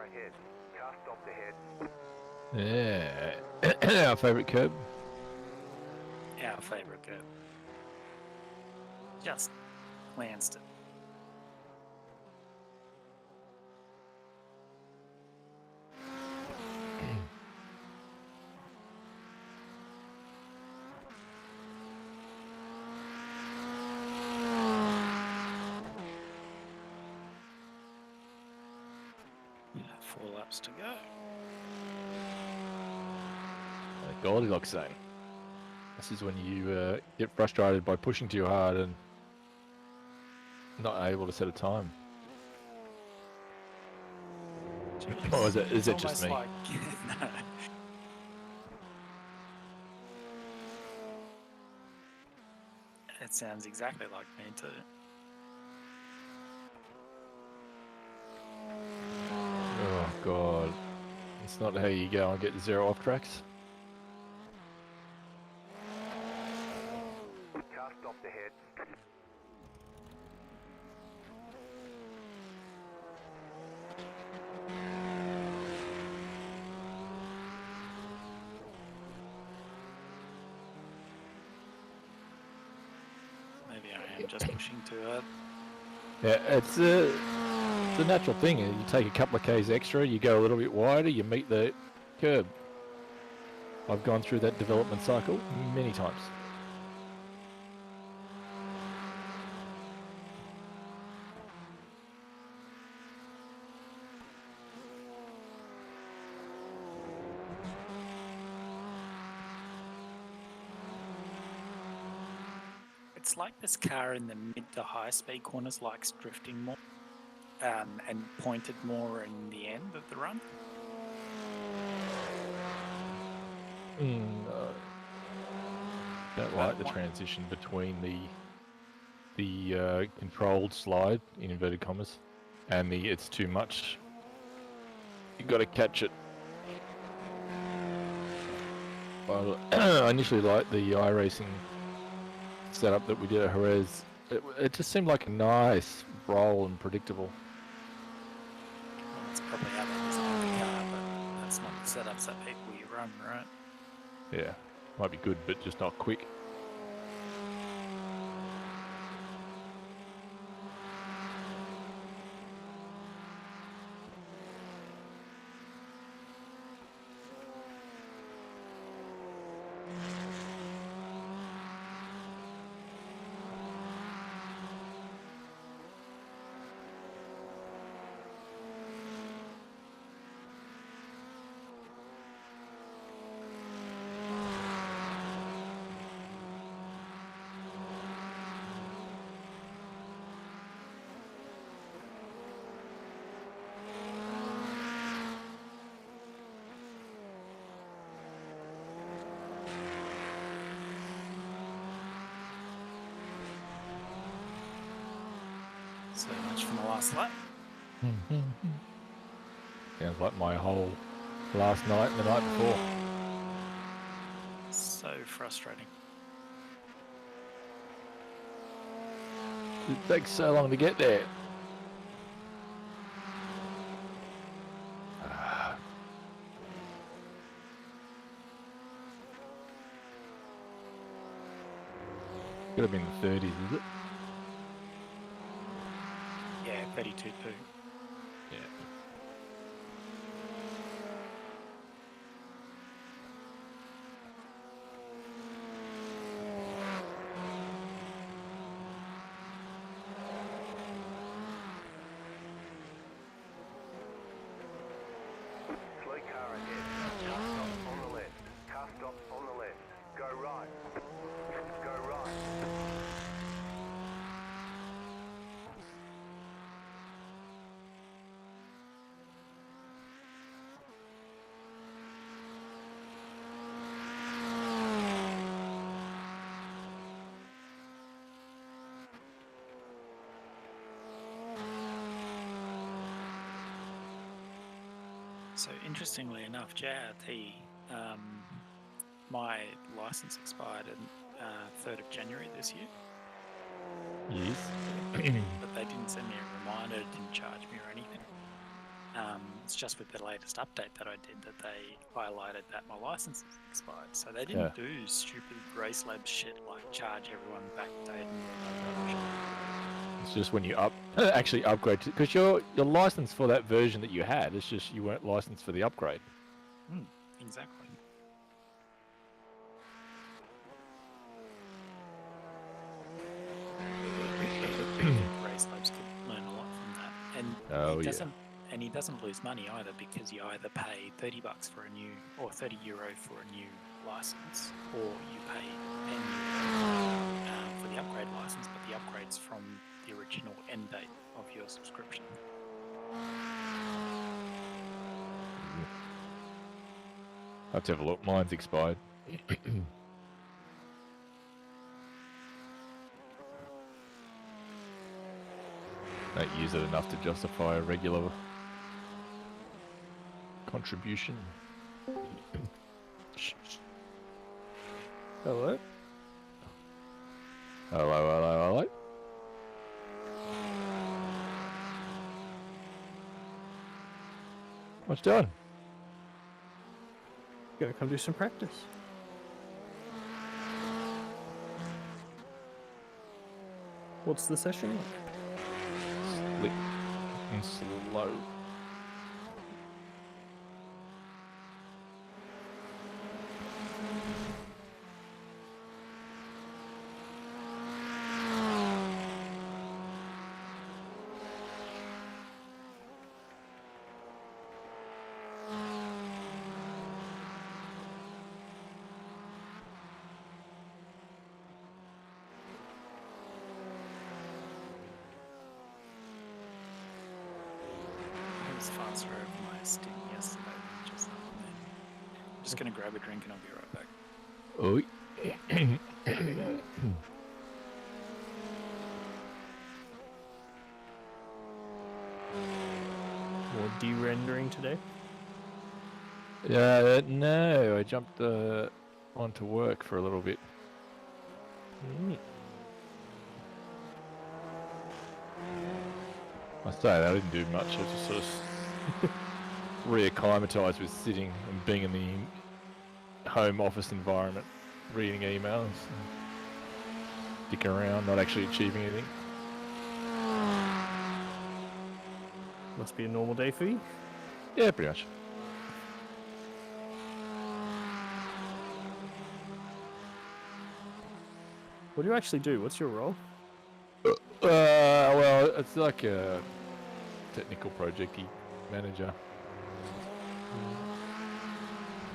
car ahead. Car stopped ahead. Yeah. Our favourite curb. Our favourite curb. Just glanced it. Yeah, 4 laps to go. Goldilocks zone. This is when you get frustrated by pushing too hard and not able to set a time. Jeez. Or is it It's just almost me? like no. It sounds exactly like me too. Oh god. It's not how you go and get 0 off tracks. Car stopped ahead. Maybe I am just pushing too hard. Yeah, it's a natural thing. You take a couple of Ks extra, you go a little bit wider, you meet the curb. I've gone through that development cycle many times. It's like this car in the mid to high speed corners likes drifting more and pointed more in the end of the run. Don't like the transition between the controlled slide in inverted commas and the it's too much. You got to catch it. Well, I initially liked the iRacing setup that we did at Jerez. It just seemed like a nice roll and predictable. Well, that's probably how they designed the car, but that's not the setups that people you run, right? Yeah, might be good, but just not quick. So much for the last lap. Sounds like my whole last night and the night before. So frustrating. It takes so long to get there. Could have been the 30s, is it? Yeah, 32-2. Yeah. Slow car ahead. Car stops on the left. Car stops on the left. Go right. Go right. So interestingly enough, JRT, my license expired on 3rd of January this year. Yes. But they didn't send me a reminder, didn't charge me or anything. It's just with the latest update that I did that they highlighted that my license is expired. So they Yeah. didn't do stupid Race Lab shit like charge everyone backdate and all that shit. It's just when you actually upgrade to, because your license for that version that you had, it's just you weren't licensed for the upgrade. Exactly. Race Labs could learn a lot from that, and Oh, he yeah. doesn't. And he doesn't lose money either because you either pay $30 for a new, or €30 for a new license, or you pay €10 for the upgrade license, but the upgrade's from the original end date of your subscription. Let's have a look. Mine's expired. Don't use it enough to justify a regular contribution. Hello? Hello. What you doing? Gonna come do some practice. What's the session like? Slick and slow. It was faster over my stint yesterday than just now and then. Just gonna grab a drink and I'll be right back. Oh. More de-rendering today? No, I jumped onto work for a little bit. I say that I didn't do much. I just sort of reacclimatized with sitting and being in the home office environment, reading emails, dicking around, not actually achieving anything. Must be a normal day for you. Yeah, pretty much. What do you actually do? What's your role? Well, it's like a technical projecty manager.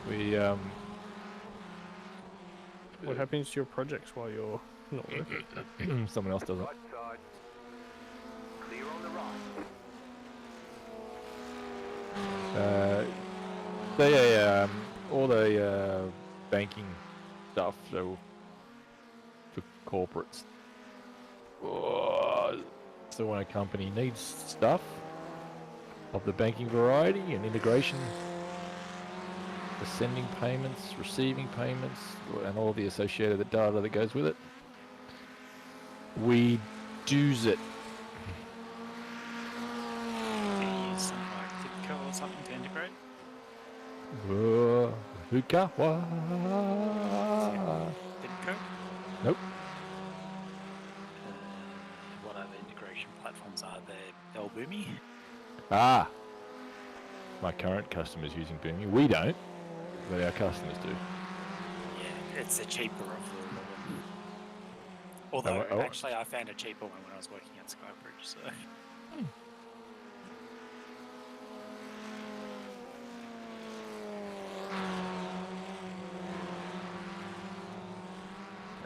We What happens to your projects while you're not working? someone else does it. Right side. Clear on the right. All the banking stuff, so for corporates. So when a company needs stuff of the banking variety and integration, the sending payments, receiving payments, and all the associated data that goes with it, we do's it. Do you use something like TIBCO or something to integrate? Hookah? TIBCO? Nope. What other integration platforms are there? Boomi? Ah, my current customers using Boomi. We don't, but our customers do. Yeah, it's a cheaper of them. Although, actually, I found a cheaper one when I was working at Skybridge, so...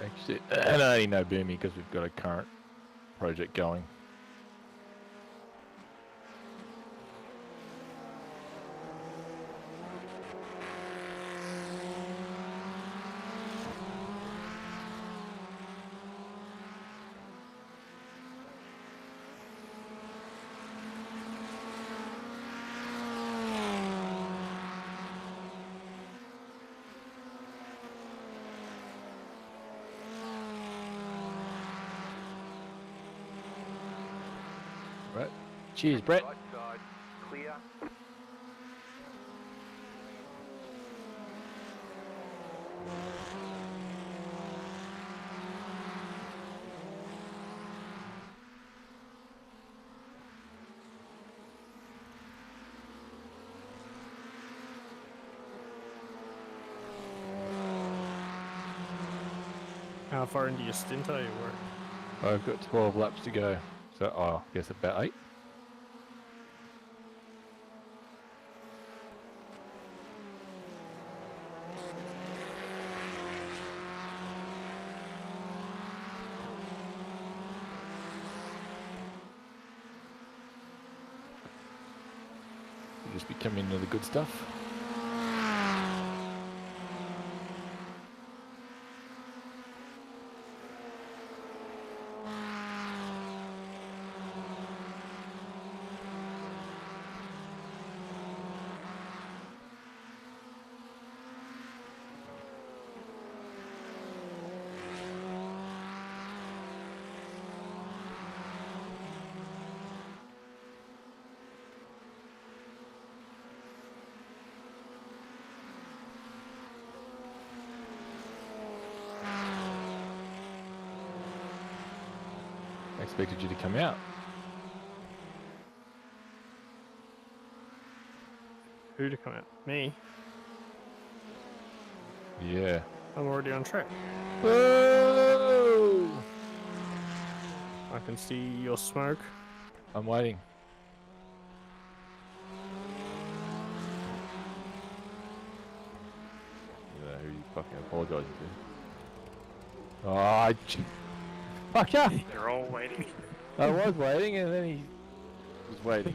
Actually, and I only know Boomi because we've got a current project going. Right. Cheers, Brett. Right side. Clear. How far into your stint are you, work? I've got 12 laps to go. So, I guess about 8. We'll just be coming into the good stuff. I expected you to come out. Who to come out? Me? Yeah. I'm already on track. Whoa! I can see your smoke. I'm waiting. I don't know who you fucking apologising to. Fuck yeah! They're all waiting. I was waiting and then he was waiting.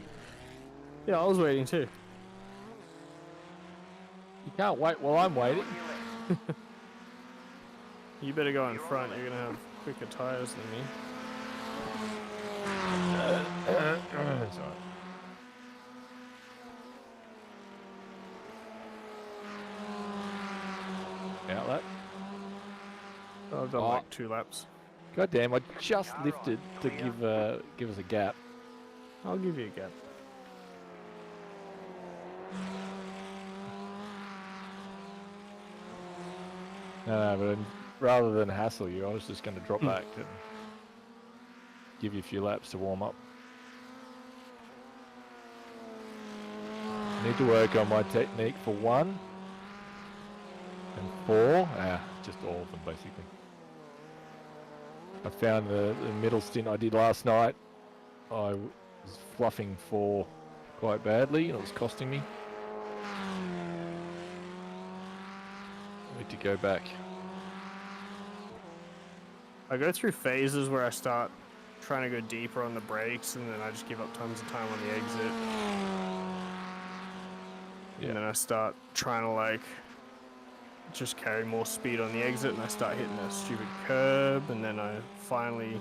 Yeah, I was waiting too. You can't wait while I'm waiting. You better go in front. You're gonna have quicker tires than me. It's alright. Outlet. I've done like 2 laps. God damn, I just lifted to give us a gap. I'll give you a gap. No, but rather than hassle you, I was just going to drop back and give you a few laps to warm up. Need to work on my technique for 1 and 4. Just all of them basically. I found the middle stint I did last night, I was fluffing 4 quite badly and it was costing me. I need to go back. I go through phases where I start trying to go deeper on the brakes and then I just give up tons of time on the exit. Yeah. And then I start trying to like just carry more speed on the exit and I start hitting a stupid curb and then I finally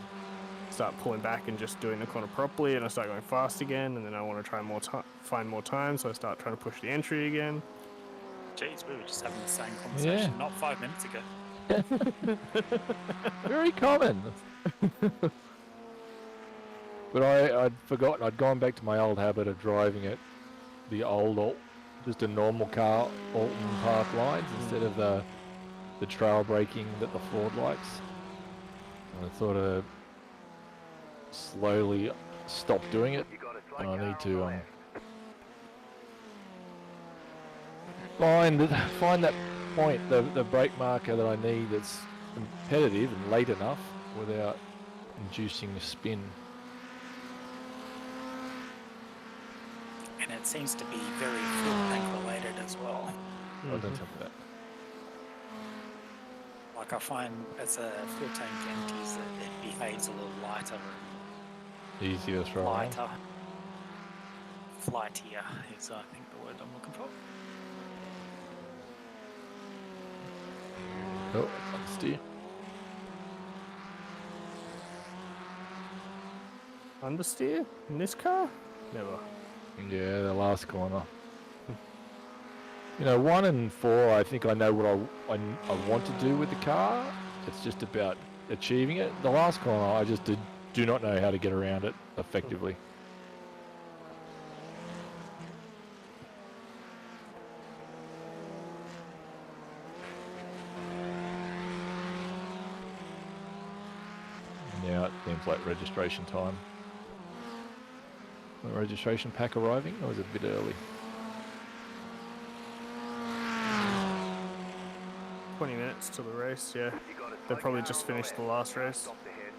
start pulling back and just doing the corner properly and I start going fast again and then I want to try find more time, so I start trying to push the entry again. Jeez, we were just having the same conversation not 5 minutes ago. Very common. But I'd forgotten, I'd gone back to my old habit of driving at the old, just a normal car, Oulton Park lines instead of the trail braking that the Ford likes. And I sort of slowly stopped doing it. And I need to find that point, the brake marker that I need that's competitive and late enough without inducing a spin. And it seems to be very fuel tank related as well. Oh, don't tell me that. Like I find as a fuel tank empties, it behaves a little lighter and Easier to throw around. flightier is I think the word I'm looking for. Oh, understeer. Understeer? In this car? Never. Yeah, the last corner. You know, 1 and 4, I think I know what I want to do with the car. It's just about achieving it. The last corner, I just do not know how to get around it effectively. Now it seems like registration time. The registration pack arriving, or was it a bit early? 20 minutes to the race, yeah. You got a They slow probably car just on the finished the left. last Car race. stopped ahead.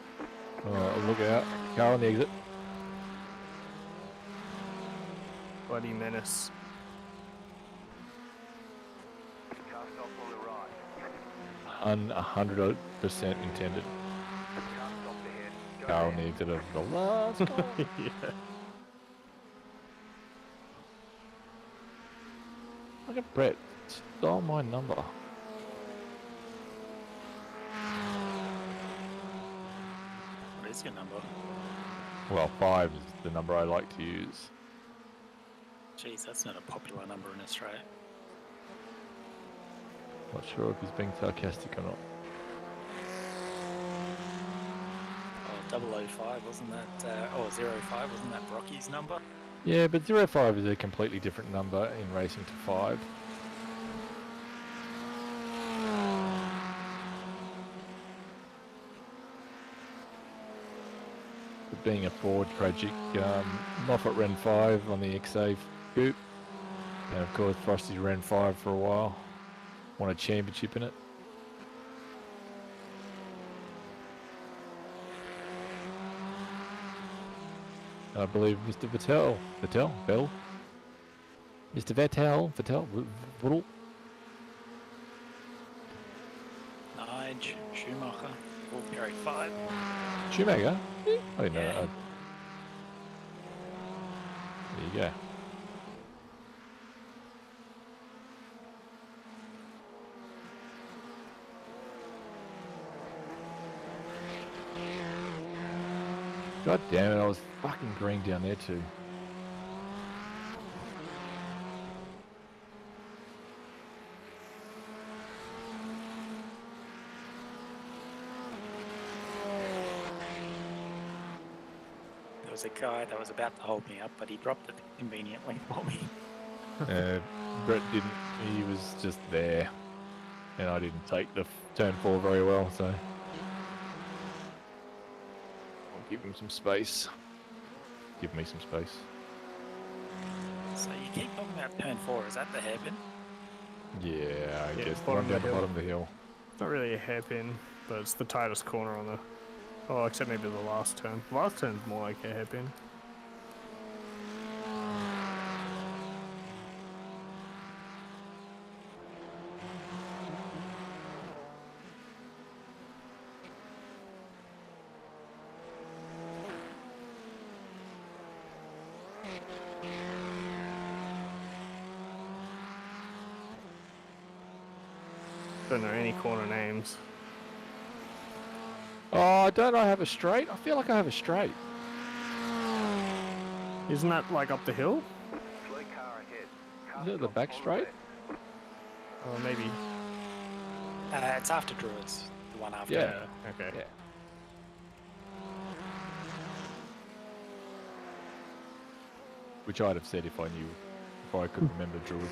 Oh, look out. Car on the exit. Bloody menace. Car stopped on the right. 100% intended. Car stopped ahead. Go Car on there. the exit of the last car. Yeah. Look at Brett. Stole my number. What is your number? Well, 5 is the number I like to use. Jeez, that's not a popular number in Australia. Not sure if he's being sarcastic or not. Oh, 005, wasn't that, or 05, wasn't that Brocky's number? Yeah, but 05 is a completely different number in racing to 5. But being a Ford tragic, Moffat ran 5 on the XA Coupe. And of course, Frosty ran 5 for a while. Won a championship in it. I believe Mr. Bell, Mr. Vettel, Nige, Schumacher, all carried 5. Schumacher. I didn't know Yeah. that. There you go. God damn it, I was fucking green down there too. There was a guy that was about to hold me up, but he dropped it conveniently for me. Brett didn't, he was just there. And I didn't take the turn 4 very well, so. I'll give him some space. Give me some space. So you keep talking about turn 4, is that the hairpin? Yeah, I Yeah, guess. bottom Run of down the the hill. bottom of the hill. It's not really a hairpin, but it's the tightest corner on the... Oh, except maybe the last turn. The last turn's more like a hairpin. Don't know any corner names. Oh, don't I have a straight? I feel like I have a straight. Isn't that like up the hill? Slow car ahead. Car Is it the stopped back on straight? left. Oh, maybe. It's after Druids, the one after. Yeah. Okay. Yeah. Which I'd have said if I knew, if I could remember Druids.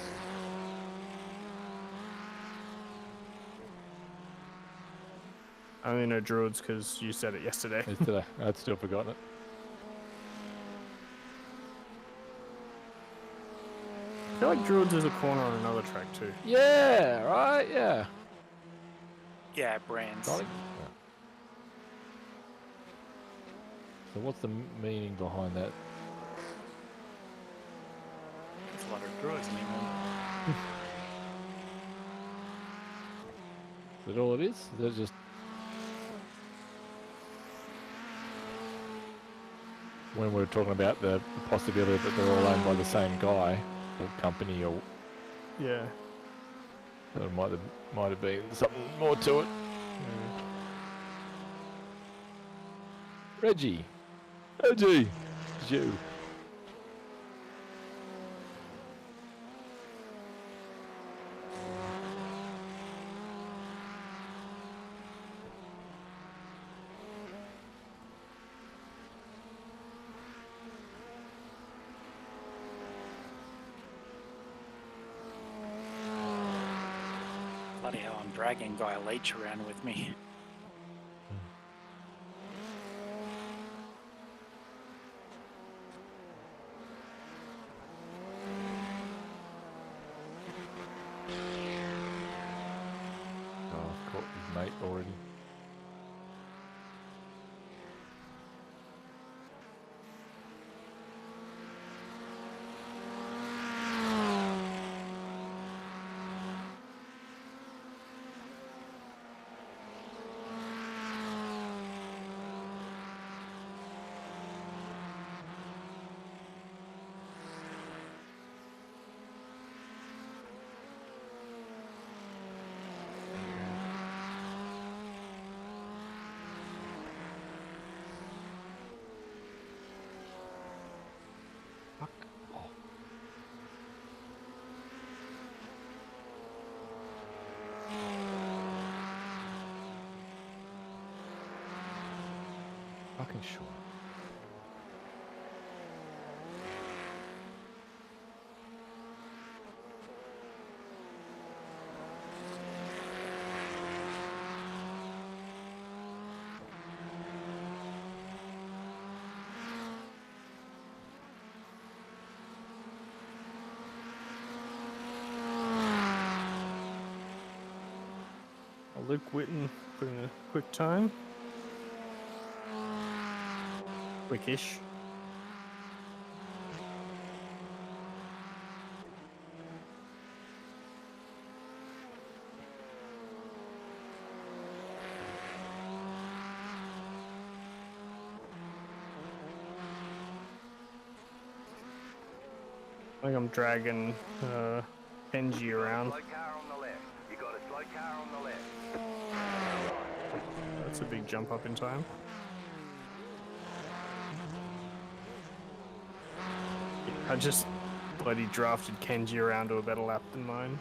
I only know Druids because you said it yesterday. Yesterday, I'd still forgotten it. I feel like Druids is a corner on another track too. Yeah, right, yeah. Yeah, brands. Darling? Yeah. So what's the meaning behind that? There's a lot of Druids anymore. Is that all it is? Is that just... When we were talking about the possibility that they're all owned by the same guy or company, or Yeah. there might have been something more to it. Reggie, it's you. Bloody hell, I'm dragging Guy Leach around with me. Fucking sure. Luke Whitten putting a quick time. Quickish. I think I'm dragging Kenji around. Slow car on the left. You got a slow car on the left. That's a big jump up in time. I just bloody drafted Kenji around to a better lap than mine.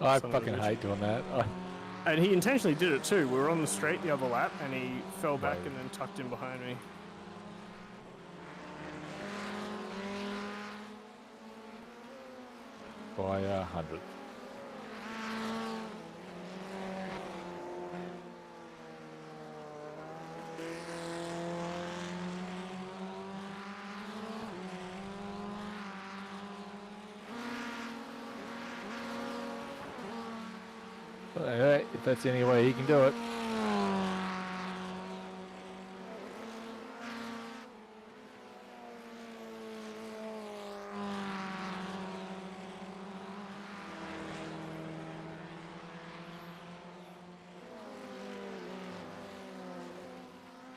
I Son of a fucking bitch. hate doing that. And he intentionally did it too. We were on the straight the other lap and he fell back Right. and then tucked in behind me. By 100th. Hey, if that's any way he can do it.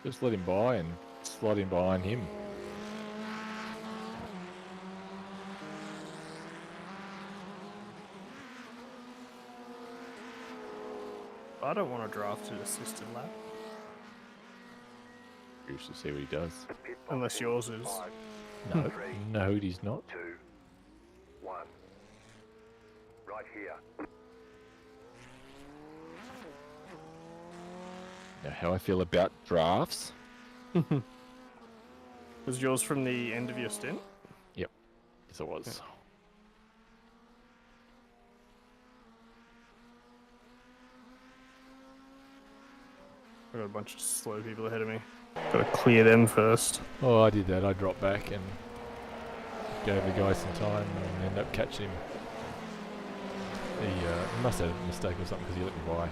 Just let him by and slot in behind him. I don't want to draft an assisted lap. Curious to see what he does. Pit box Unless in yours is. 5, No, 3, no, he's not. 2, 1. Right here. Know how I feel about drafts. Was yours from the end of your stint? Yes, it was. I got a bunch of slow people ahead of me. Gotta clear them first. Oh, I did that. I dropped back and gave the guy some time and ended up catching him. He must have a mistake or something because he let me by.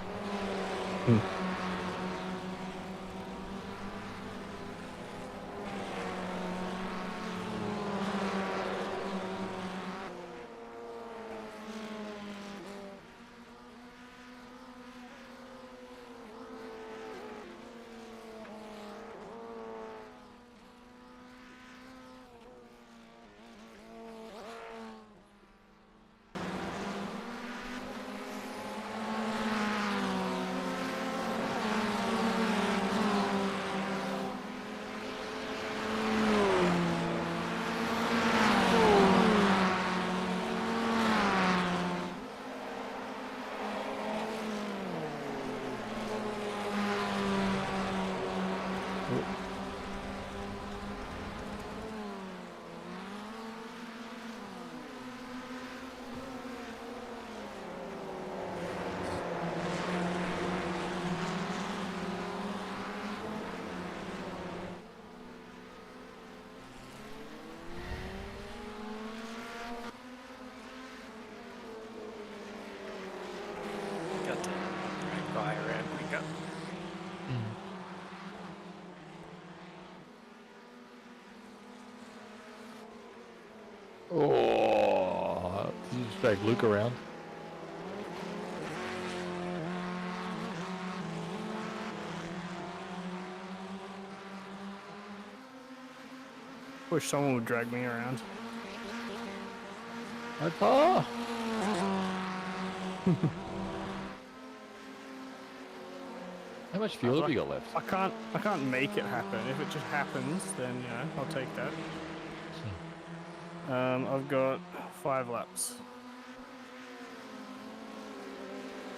Got to drag by around quicker. Oh, did you just drag Luke around? Wish someone would drag me around. Oh! How much fuel have you got left? I can't make it happen. If it just happens, then you know, I'll take that. I've got 5 laps.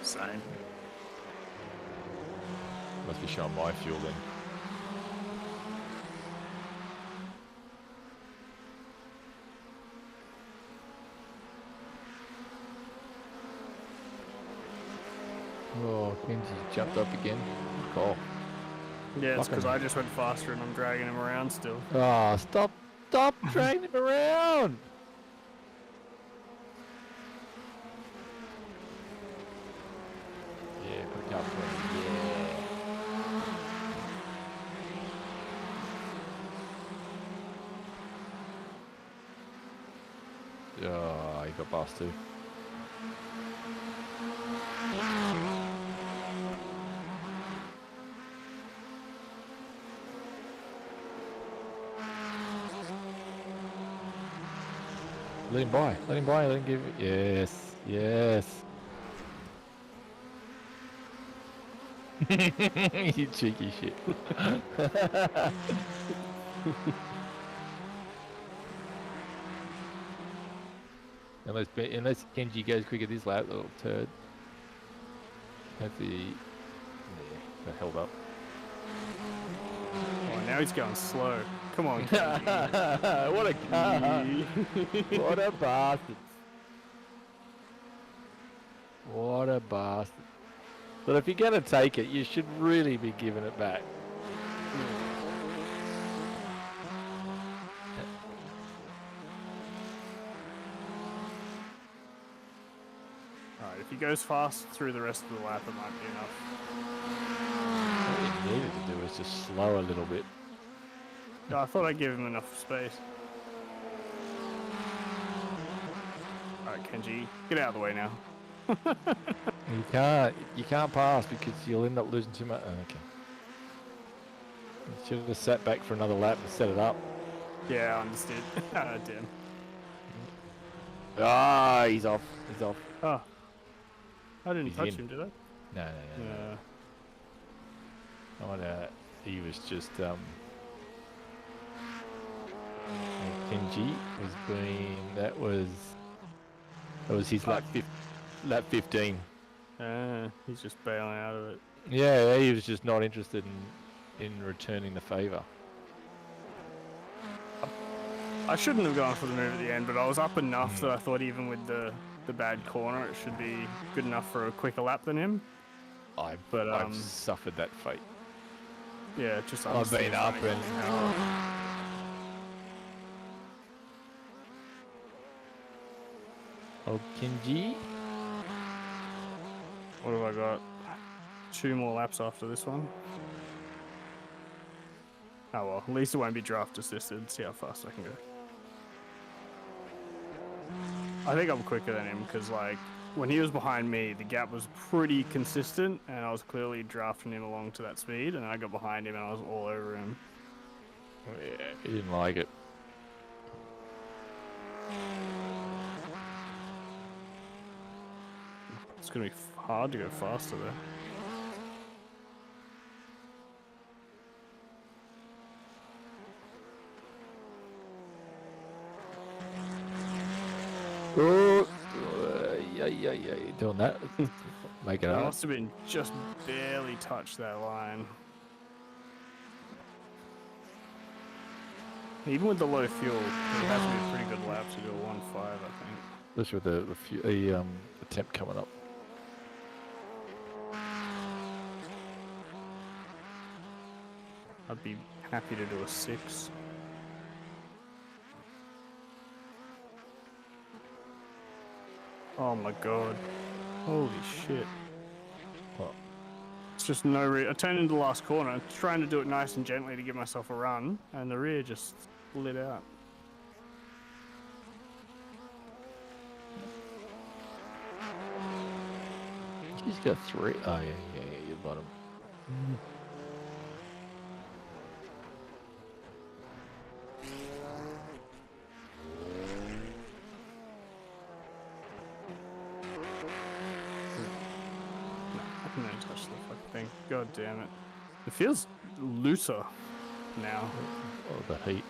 Same. Must be showing my fuel then. Oh, Kenji jumped up again. Good call. Yeah, it's because Fucking- I just went faster and I'm dragging him around still. Oh, stop dragging him around. Yeah, put a couple of yeah. Oh, he got past too. Let him by. Let him by. Let him give it. Yes. Yes. You cheeky shit. Unless Kenji goes quicker this lap, little turd. Hopefully, yeah, got held up. Oh, now he's going slow. Come on, Kenji. What a car! What a bastard! What a bastard! But if you're gonna take it, you should really be giving it back. Alright, if he goes fast through the rest of the lap, it might be enough. All you needed to do was just slow a little bit. No, I thought I'd give him enough space. Alright, Kenji, get out of the way now. You can't pass because you'll end up losing too much. Oh, okay. You should have just sat back for another lap and set it up. Yeah, I understood. Ah, damn. Ah, he's off. He's off. Oh. I didn't He's touch in. him, did I? No. Yeah. Oh, no. He was just Kenji was being that was his lap 15. He's just bailing out of it. Yeah, he was just not interested in returning the favour. I shouldn't have gone for the move at the end, but I was up enough that I thought even with the bad corner, it should be good enough for a quicker lap than him. I've But, suffered that fate. Yeah, just I've been up and oh, Kenji. What have I got? 2 more laps after this one. Oh well, at least it won't be draft assisted. See how fast I can go. I think I'm quicker than him because, like, when he was behind me, the gap was pretty consistent, and I was clearly drafting him along to that speed, and I got behind him and I was all over him. Yeah, he didn't like it. It's gonna be hard to go faster there. Oh, yeah, doing that. Make it I up. must have been just barely touched that line. Even with the low fuel, it has to be a pretty good lap to do a 1.5, I think. Especially with the temp coming up. I'd be happy to do a 6. Oh my god. Holy shit. What? It's just no I turned into the last corner, trying to do it nice and gently to give myself a run, and the rear just lit out. He's got 3. Oh, yeah, you got him. I can only touch the fucking thing. God damn it. It feels looser now. Oh, the heat.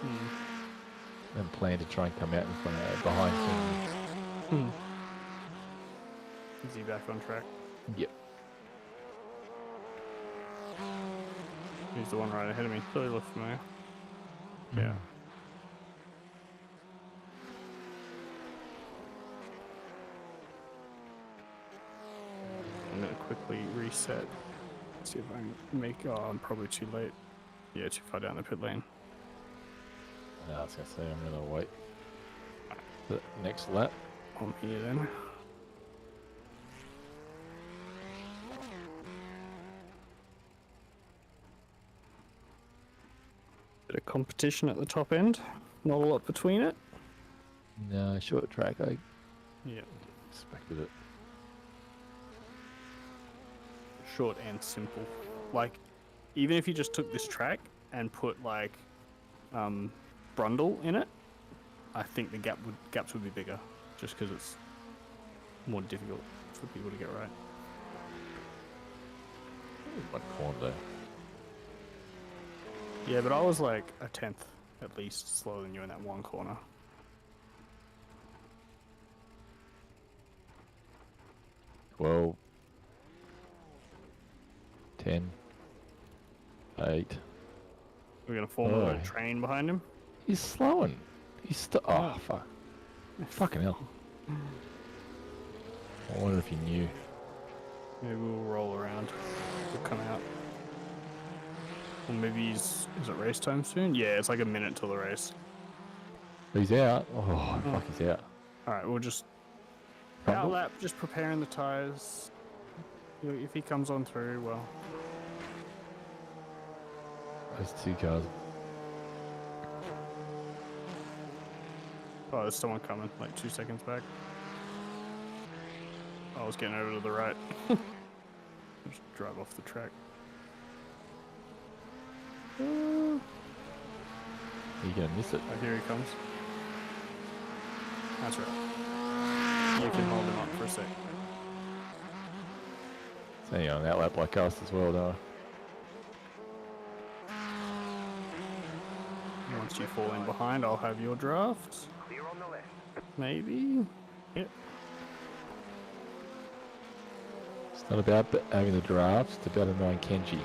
Hmm. And plan to try and come out in front of behind him. Is he back on track? Yep. He's the one right ahead of me. Totally looked familiar. Yeah. I'm gonna quickly reset. See if I can make. Oh, I'm probably too late. Yeah, too far down the pit lane. No, I was gonna say I'm gonna wait the next lap. I'm here then. Bit of competition at the top end. Not a lot between it. No, short track. I Yeah. expected it. Short and simple. Like, even if you just took this track and put like Brundle in it, I think the gaps would be bigger, just because it's more difficult for people to get right. One corner there. Yeah, but I was like a tenth at least slower than you in that one corner. Well, 10, 8. We're gonna form a little train behind him. He's slowing. Oh, fuck. Fucking hell. I wonder if he knew. Maybe we'll roll around. We'll come out. Or maybe is it race time soon? Yeah, it's like a minute till the race. He's out. Oh, fuck, he's out. Alright, we'll just Crumble? outlap, just preparing the tyres. If he comes on through, well. There's 2 cars. Oh, there's someone coming, like 2 seconds back. I was getting over to the right. Just drive off the track. You're gonna miss it. Oh, here he comes. That's right. You can hold him up for a sec. It's only on that lap like us as well, though. Once you fall in behind, I'll have your draft. Clear on the left. Maybe. Yep. It's not about having the drafts, it's about annoying Kenji.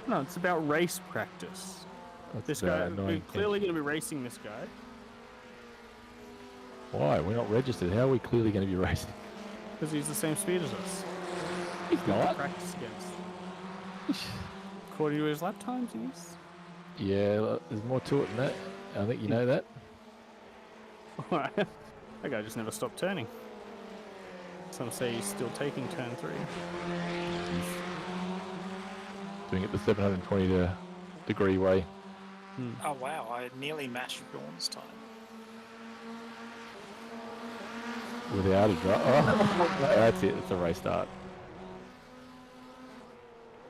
No, it's about race practice. That's This about guy, annoying we're clearly Kenji. going to be racing this guy. Why? We're not registered. How are we clearly going to be racing? Because he's the same speed as us. He's Good to not. practice against. According to his lap times, yes. Yeah, there's more to it than that. I think you know that. Alright. That guy just never stopped turning. Some say he's still taking turn 3. Doing it the 720 degree way. Oh wow, I nearly matched Dawn's time. Without a draft. Oh, that's it. It's a race start.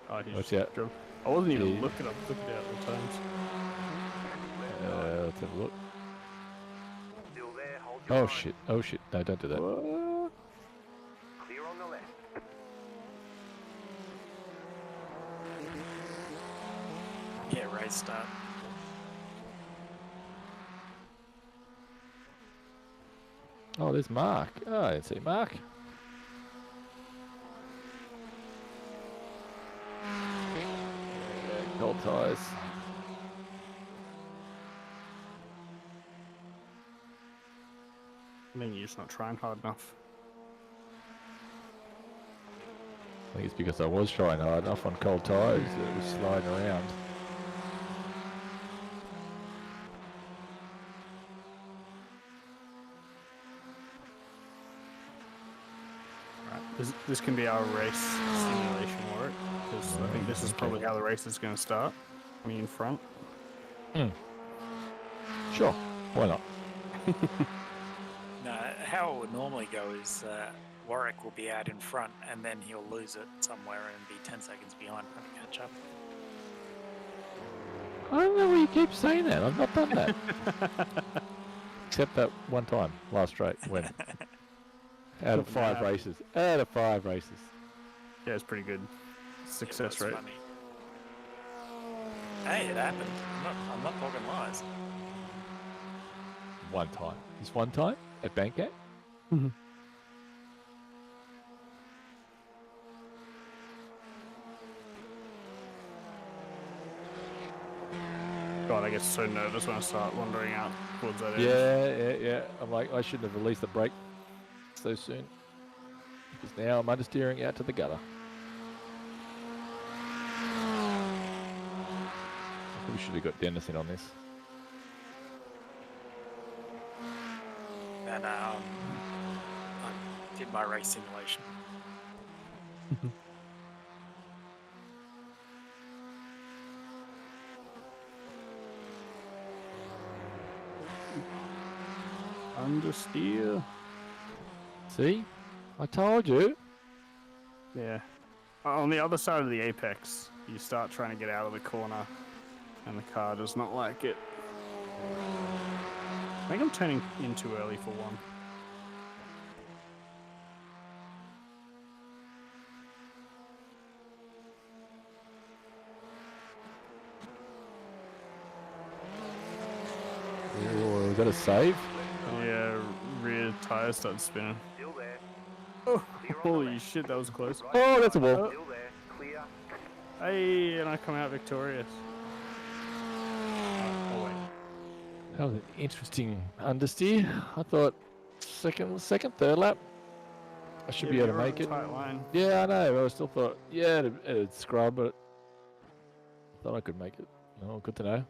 Oh, he Watch just out. drove. I wasn't even Yeah. looking at the times. Let's have a look. Still there, hold your Oh line. shit. Oh shit. No, don't do that. What? Clear on the left. Yeah, race start. Oh, there's Mark. Oh, I didn't see Mark. Cold tyres. I mean, you're just not trying hard enough. I think it's because I was trying hard enough on cold tyres that it was sliding around. Right. This can be our race simulation work, because I think this is probably how the race is going to start. Me in front. Sure. Why not? No, how it would normally go is Warwick will be out in front and then he'll lose it somewhere and be 10 seconds behind trying to catch up. I don't know why you keep saying that. I've not done that. Except that one time, last straight, when out of 5 races. Out of 5 races. Yeah, it's pretty good success Yeah, rate. that's funny. Hey, it happened. I'm not talking lies. One time. Just one time at Bankgate? Mm-hmm. God, I get so nervous when I start wandering out towards that edge. Yeah. I'm like, I shouldn't have released the brake so soon. Because now I'm understeering out to the gutter. I probably should have got Dennis in on this. And I did my race simulation. Understeer. See? I told you. Yeah. On the other side of the apex, you start trying to get out of the corner, and the car does not like it. I think I'm turning in too early for one. Oh, is that a save? Yeah, rear tire started spinning. Still there. Oh, holy shit, that was close. Oh, that's a wall. Still there. Clear. Hey, and I come out victorious. Oh, wait. That was an interesting understeer. I thought second, third lap, I should be Yeah, able to you're on make a it. tight line. Yeah, I know. I still thought, yeah, it'd scrub, but I thought I could make it. Oh, good to know.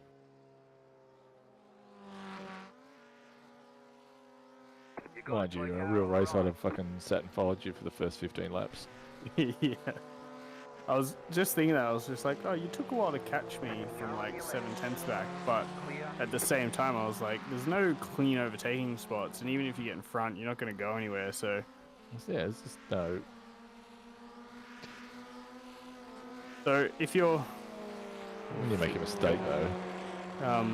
Mind you, in a real race, I'd have fucking sat and followed you for the first 15 laps. Yeah. I was just thinking that. I was just like, oh, you took a while to catch me from like 7/10 back, but at the same time, I was like, there's no clean overtaking spots, and even if you get in front, you're not going to go anywhere, so... Yeah, it's just no. So, if you're... When you make a mistake, though.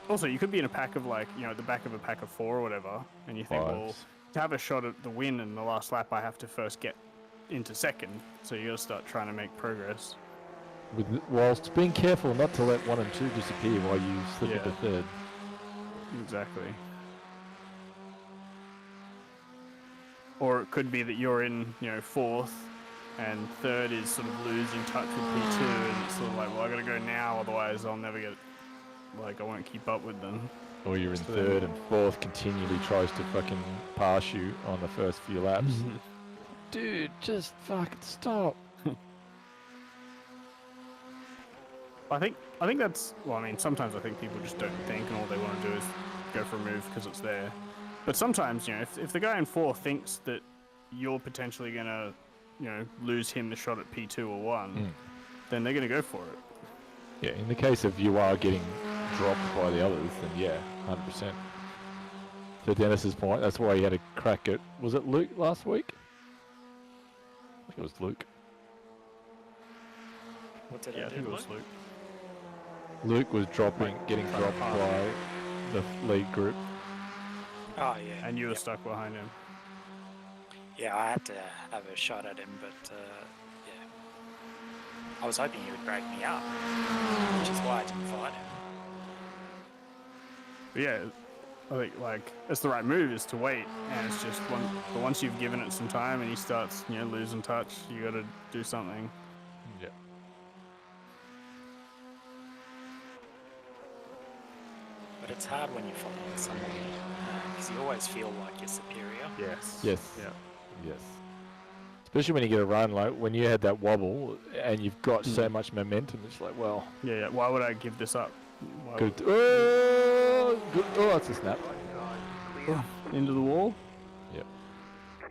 Also, you could be in a pack of like, you know, at the back of a pack of 4 or whatever, and you think, well, Fives. to have a shot at the win in the last lap, I have to first get into second, so you got to start trying to make progress. Whilst being careful not to let 1 and 2 disappear while you slip Yeah. into third. Exactly. Or it could be that you're in, you know, 4th, and 3rd is sort of losing touch with P2, and it's sort of like, well, I got to go now, otherwise I'll never get, like, I won't keep up with them. Or you're in So third then- and 4th, continually tries to fucking pass you on the first few laps. Dude, just fucking stop. I think that's, well, I mean, sometimes I think people just don't think, and all they want to do is go for a move because it's there. But sometimes, you know, if the guy in 4 thinks that you're potentially going to, you know, lose him the shot at P2 or 1, then they're going to go for it. Yeah, in the case of you are getting dropped by the others, then yeah, 100%. To Dennis's point, that's why he had a crack at, was it Luke last week? I think it was Luke. What did Yeah, I I do? think it was Luke? Luke. Luke was getting dropped by the lead group. Oh, yeah. And you were Yep. stuck behind him. Yeah, I had to have a shot at him, but yeah. I was hoping he would break me up, which is why I didn't fight him. But yeah, I think like it's the right move is to wait, and it's just but once you've given it some time and he starts, you know, losing touch, you got to do something. Yeah. But it's hard when you're following someone, because you always feel like you're superior. Yes. Yes. Yeah. Yes. Especially when you get a run, like when you had that wobble and you've got so much momentum, it's like, well, Yeah. Why would I give this up? Why good. Oh, good. Oh, that's a snap. Clear. into the wall? Yep.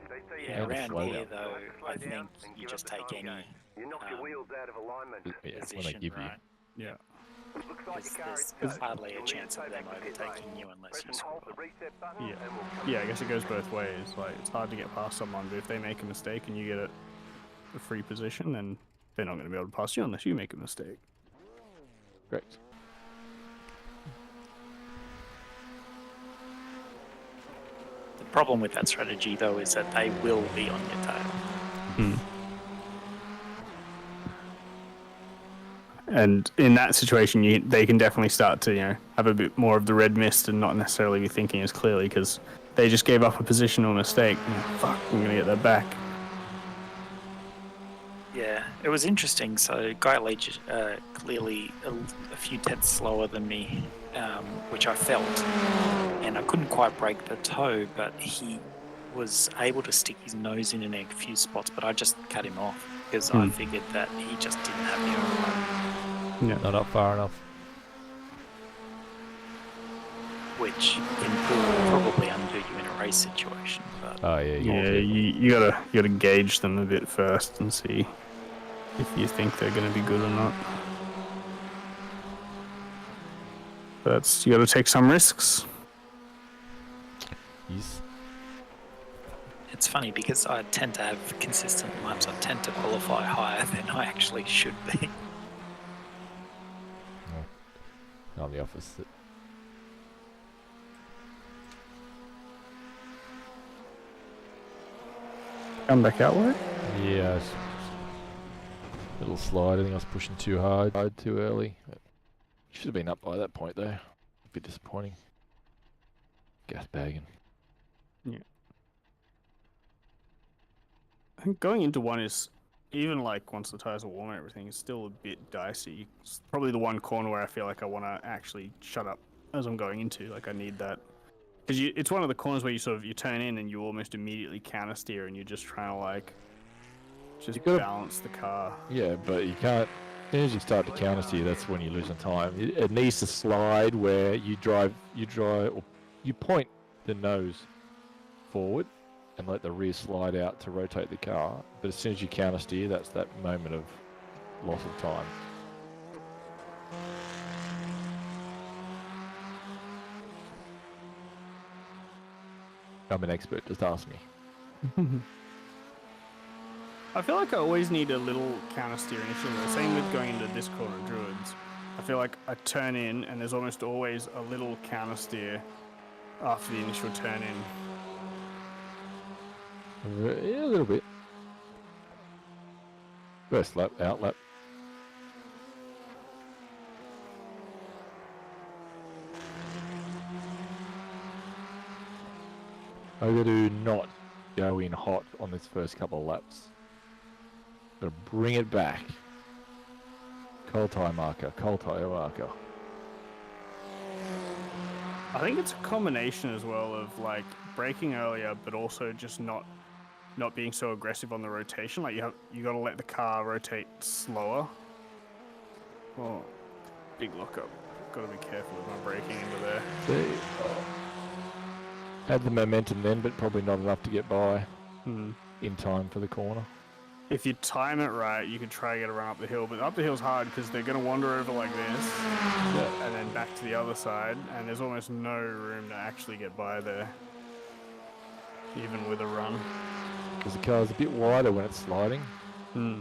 They say Yeah, And a around slow here down. though, Slow I down think and you give just up the take time any game. You knock your wheels out of alignment. Yeah, when they position, give you. right? Yeah. Looks like Because your car there's is go. hardly a You'll chance need of to them go back to pit overtaking lane. you unless Press you and screw hold the up. reset button Yeah. and we'll come Yeah, I guess it goes both ways. Like it's hard to get past someone, but if they make a mistake and you get a free position, then they're not going to be able to pass you unless you make a mistake. Correct. The problem with that strategy though is that they will be on your tail. And in that situation, they can definitely start to, you know, have a bit more of the red mist and not necessarily be thinking as clearly because they just gave up a positional mistake. You know, fuck, I'm going to get that back. Yeah, it was interesting. So Guy Leach clearly a few tenths slower than me, which I felt, and I couldn't quite break the toe, but he was able to stick his nose in a few spots, but I just cut him off because Hmm. I figured that he just didn't have the overrun, Yeah. Not up far enough. which can probably undo you in a race situation. But Oh yeah, you Yeah, do. you gotta gauge them a bit first and see if you think they're gonna be good or not. But you gotta take some risks. Yes. it's funny because I tend to have consistent laps. I tend to qualify higher than I actually should be. I'm the opposite. Come back out way. Yeah. Little slide. I think I was pushing too hard too early. Should have been up by that point though. A bit disappointing. Gas bagging. I think going into one is, even like once the tires are warm and everything, is still a bit dicey. It's probably the one corner where I feel like I want to actually shut up as I'm going into. Like I need that. Because it's one of the corners where you turn in and you almost immediately counter steer and you're just trying to like just balance the car. Yeah, but you can't. As soon as you start to counter steer, that's when you're losing time. It needs to slide where you drive, or you point the nose forward and let the rear slide out to rotate the car. But as soon as you counter steer, that's that moment of loss of time. I'm an expert, just ask me. I feel like I always need a little counter steer initially. The same with going into this corner, Druids. I feel like I turn in and there's almost always a little counter steer after the initial turn in. Yeah, a little bit. First lap, out lap. I'm going to not go in hot on this first couple of laps. I'm going to bring it back. Cold tire marker, cold tire marker. I think it's a combination as well of like braking earlier, but also just not being so aggressive on the rotation. Like you got to let the car rotate slower. Oh, big lockup. Got to be careful with my braking into there. See, had the momentum then, but probably not enough to get by in time for the corner. If you time it right, you could try to get around up the hill, but up the hill's hard because they're going to wander over like this and then back to the other side, and there's almost no room to actually get by there, even with a run. Because the car's a bit wider when it's sliding. Hmm.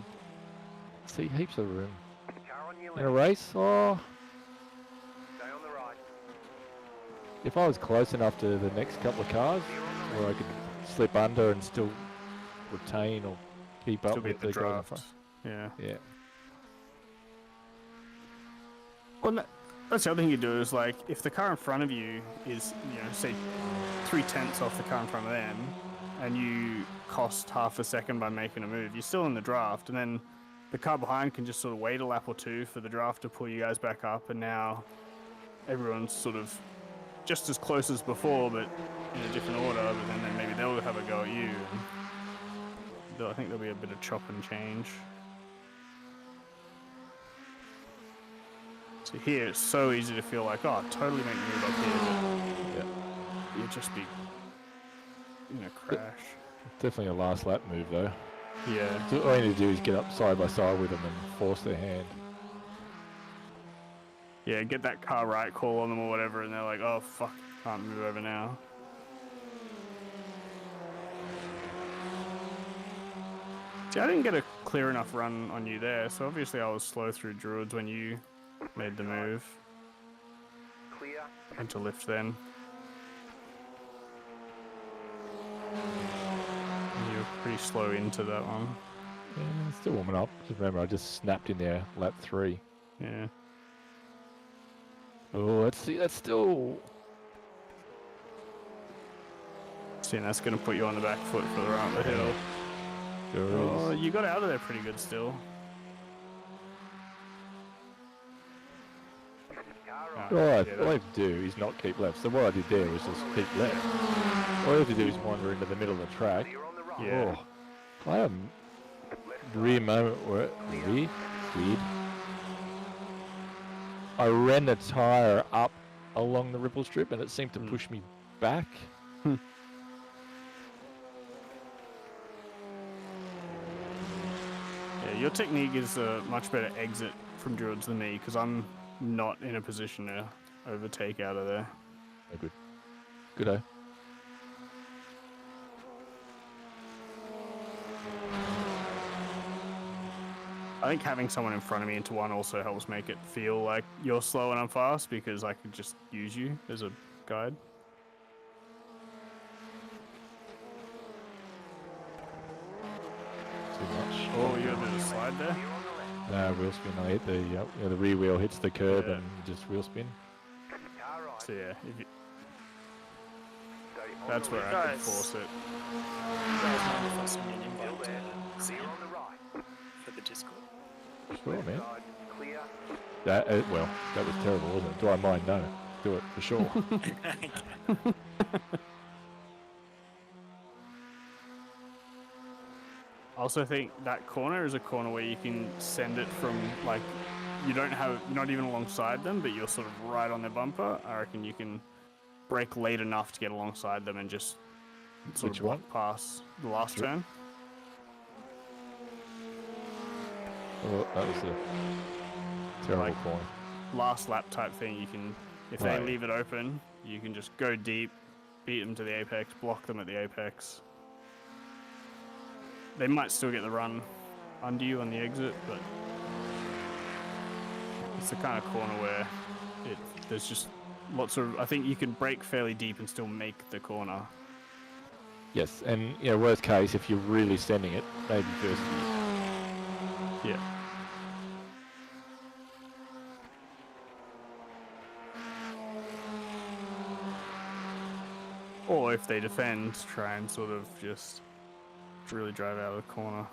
See, heaps of room. Car on your In a left. race, oh, Stay on the right. if I was close enough to the next couple of cars, where I could slip under and still retain or keep up Still with beat the the guy in draft. front. Yeah. Yeah. Well, that's the other thing you do is like if the car in front of you is, say 3/10 off the car in front of them, and you cost half a second by making a move, you're still in the draft, and then the car behind can just sort of wait a lap or two for the draft to pull you guys back up, and now everyone's sort of just as close as before, but in a different order. But then maybe they'll have a go at you. And I think there'll be a bit of chop and change. So here, it's so easy to feel like, oh, totally make me move up here, but you'd just be in a crash. Definitely a last lap move though. Yeah. So all you need to do is get up side by side with them and force their hand. Yeah, get that car right call on them or whatever, and they're like, oh, fuck, can't move over now. See, I didn't get a clear enough run on you there, so obviously I was slow through Druids when you made the move. Clear. Went to lift then. You were pretty slow into that one. Yeah, still warming up. Just remember, I just snapped in there lap 3. Yeah. Oh, let's see. That's still. See, that's going to put you on the back foot for the run up the hill. Sure Oh, is. you got out of there pretty good still. Car All right. I, Yeah, all I have to do is not keep left. So what I did there was just keep left. All I have to do is wander into the middle of the track. Clear on the right. Yeah. Oh, I am Left rear side. moment where rear weird. I ran the tire up along the ripple strip and it seemed to push me back. Yeah, your technique is a much better exit from Druids than me because I'm not in a position to overtake out of there. Oh, good. Good. I think having someone in front of me into one also helps make it feel like you're slow and I'm fast because I could just use you as a guide. Too much. Oh, you got a bit of a slide there? Clear on the left. Wheel spin. I hit the rear wheel hits the curb Yeah. and just wheel spin. Car right. So yeah, if you, Stay on that's the where left. I could Guys. force it. You guys mind if I send you an Still invite there. to Clear Sam on the right. for the Discord? Sure, Left man. side. Clear. Well, that was terrible, wasn't it? Do I mind? No. Do it for sure. I also think that corner is a corner where you can send it from like you're not even alongside them, but you're sort of right on their bumper. I reckon you can brake late enough to get alongside them and just sort Which of one? block past the last Sure. turn. Oh, that was a terrible Like- corner. Last lap type thing. You can, if they Right. leave it open, you can just go deep, beat them to the apex, block them at the apex. They might still get the run under you on the exit, but it's the kind of corner where there's just lots of. I think you can brake fairly deep and still make the corner. Yes, and worst case, if you're really sending it, maybe first gear. Yeah. Or if they defend, try and sort of just really drive out of the corner.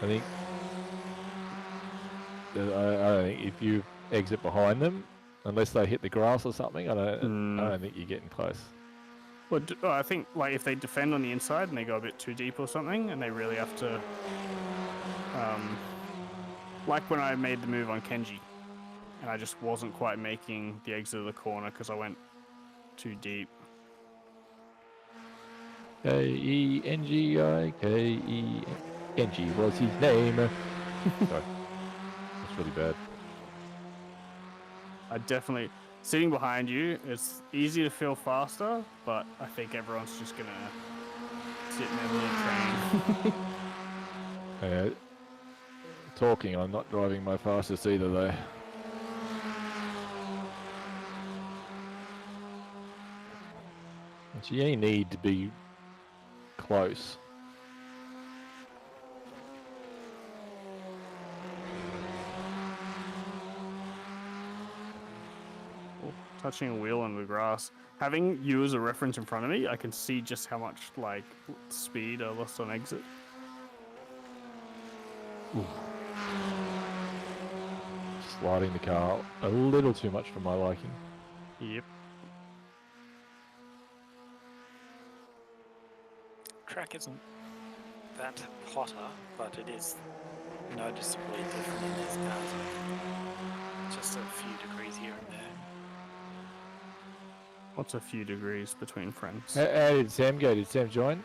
I think. I don't think if you exit behind them, unless they hit the grass or something, I don't think you're getting close. Well, I think like if they defend on the inside and they go a bit too deep or something, and they really have to, like when I made the move on Kenji, and I just wasn't quite making the exit of the corner because I went too deep. Kengi. Kenji was his name. Sorry. That's really bad. I definitely sitting behind you. It's easy to feel faster, but I think everyone's just gonna sit in their little train. Talking, I'm not driving my fastest either, though. So you need to be close. Touching a wheel on the grass. Having you as a reference in front of me, I can see just how much like speed I lost on exit. Sliding the car a little too much for my liking. Yep. Track isn't that hotter, but it is noticeably different in this cars. Just a few degrees here and there. What's a few degrees between friends? How did Sam go? Did Sam join?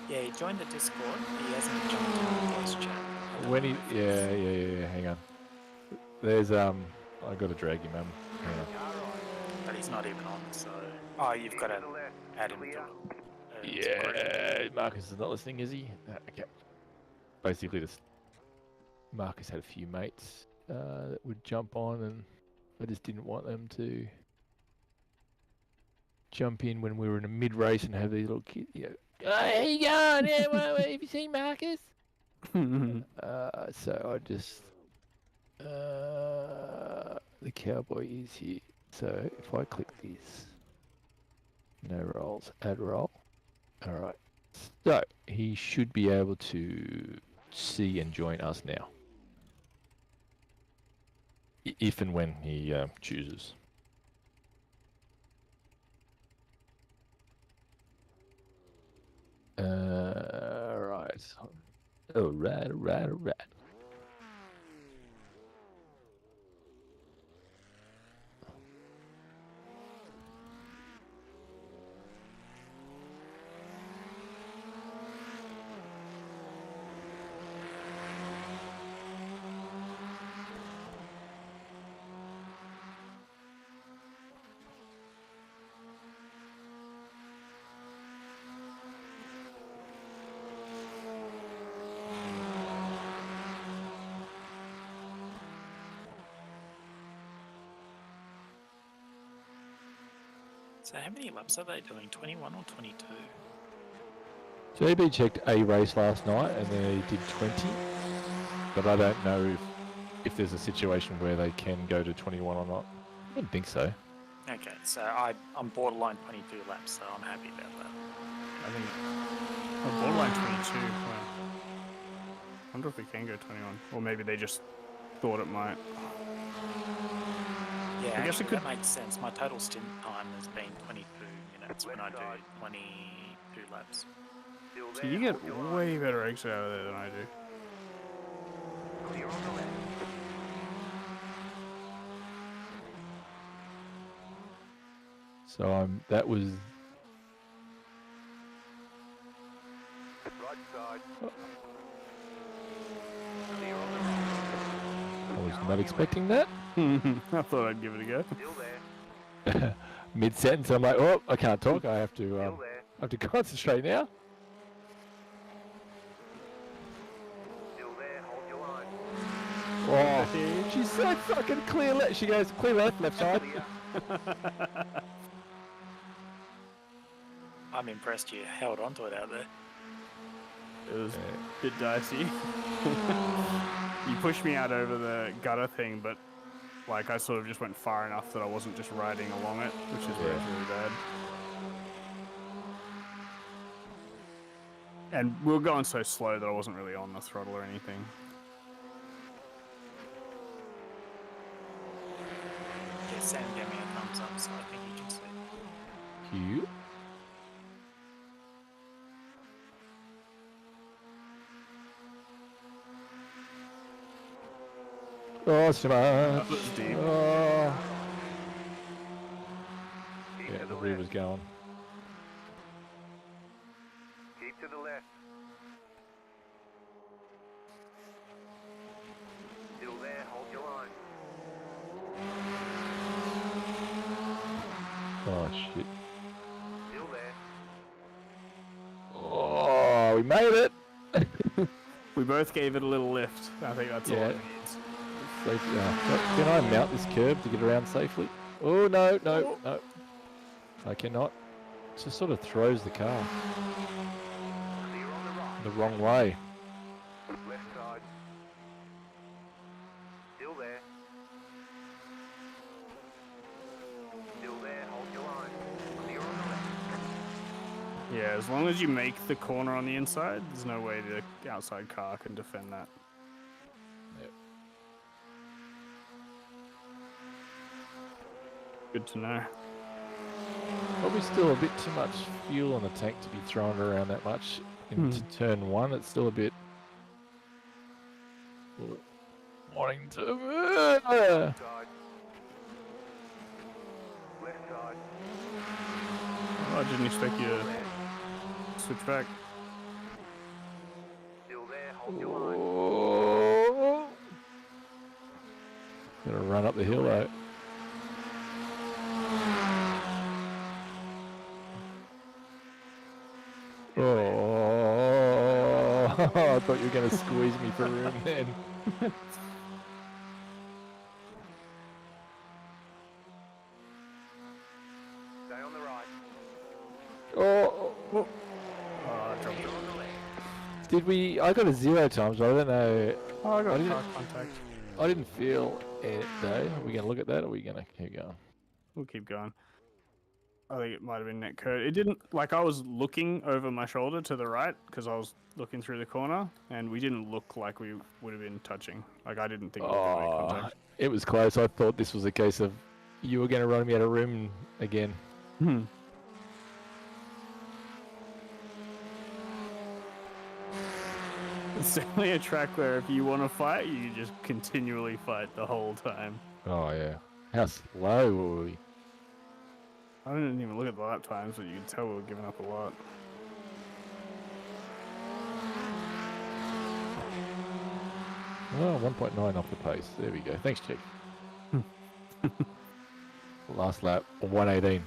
Yeah, he joined the Discord. He hasn't jumped into the voice chat. I don't When know he, if yeah. Hang on. There's I got to drag him. Hang on. Car right. But he's not even on, so. Oh, you've got to To the left. add him to Clear. the. Yeah, Marcus is not listening, is he? Okay. Basically, just Marcus had a few mates that would jump on, and I just didn't want them to jump in when we were in a mid race and have these little kids. Oh, how you going? Yeah, have you seen Marcus? So I just the cowboy is here. So if I click this, no rolls, add roll. All right. So he should be able to see and join us now. If and when he chooses. Right. Alright. So how many laps are they doing? 21 or 22? So AB checked a race last night and then he did 20, but I don't know if there's a situation where they can go to 21 or not. I don't think so. Okay, so I'm borderline 22 laps, so I'm happy about that. I think borderline 22. Wow. I wonder if we can go 21, or maybe they just thought it might. Yeah, I guess it actually, could- that makes sense. My total stint time has been 22 minutes when I do 22 laps. Still So there, you get hold your line. way better exit out of there than I do. Clear on the left. So that was Right side. Clear on the right. I was not expecting that. I thought I'd give it a go. Still there. Mid sentence, I'm like, oh, I can't talk. I have to Still there. concentrate now. Still there. Hold your line. Oh, she's so fucking clear left. She goes clear left side. Clear. I'm impressed you held on to it out there. It was a bit dicey. You pushed me out over the gutter thing, but like I sort of just went far enough that I wasn't just riding along it, which is where it's really bad. And we were going so slow that I wasn't really on the throttle or anything. Yeah, Sam gave me a thumbs up, so I think you can see. Cute. Oh, so much. was deep. Oh. Keep Yeah, to the the river's left. going. Keep to the left. Still there. Hold your line. Oh, shit. Still there. Oh, we made it. We both gave it a little lift. I think that's all Yeah. it needs. Safely. Can I mount this curb to get around safely? Oh, no. I cannot. It just sort of throws the car Clear on the right. the wrong way. Left side. Still there. Still there. Hold your line. Clear on the left. Yeah, as long as you make the corner on the inside, there's no way the outside car can defend that. Yep. Good to know. Probably still a bit too much fuel in the tank to be thrown around that much into turn one. It's still a bit wanting to. Side. Left side. Oh, I didn't expect you to switch back. Still there. Hold your line. Oh. Gonna run up the hill though. Oh, I thought you were going to squeeze me for room then. Stay on the right. Oh, Oh, I dropped it. Clear on the left. did we? I got a 0 times, but I don't know. Oh, I got I didn't- car contact. I didn't feel it though. Are we going to look at that or are we going to keep going? We'll keep going. I think it might have been netcode. It didn't, like, I was looking over my shoulder to the right because I was looking through the corner, and we didn't look like we would have been touching. Like, I didn't think we were going to make Oh, contact. it was close. I thought this was a case of you were going to run me out of room again. Hmm. It's definitely a track where if you want to fight, you just continually fight the whole time. Oh, yeah. How slow were we? I didn't even look at the lap times, but you can tell we were giving up a lot. Oh, 1.9 off the pace. There we go. Thanks, Chief. Last lap, 118.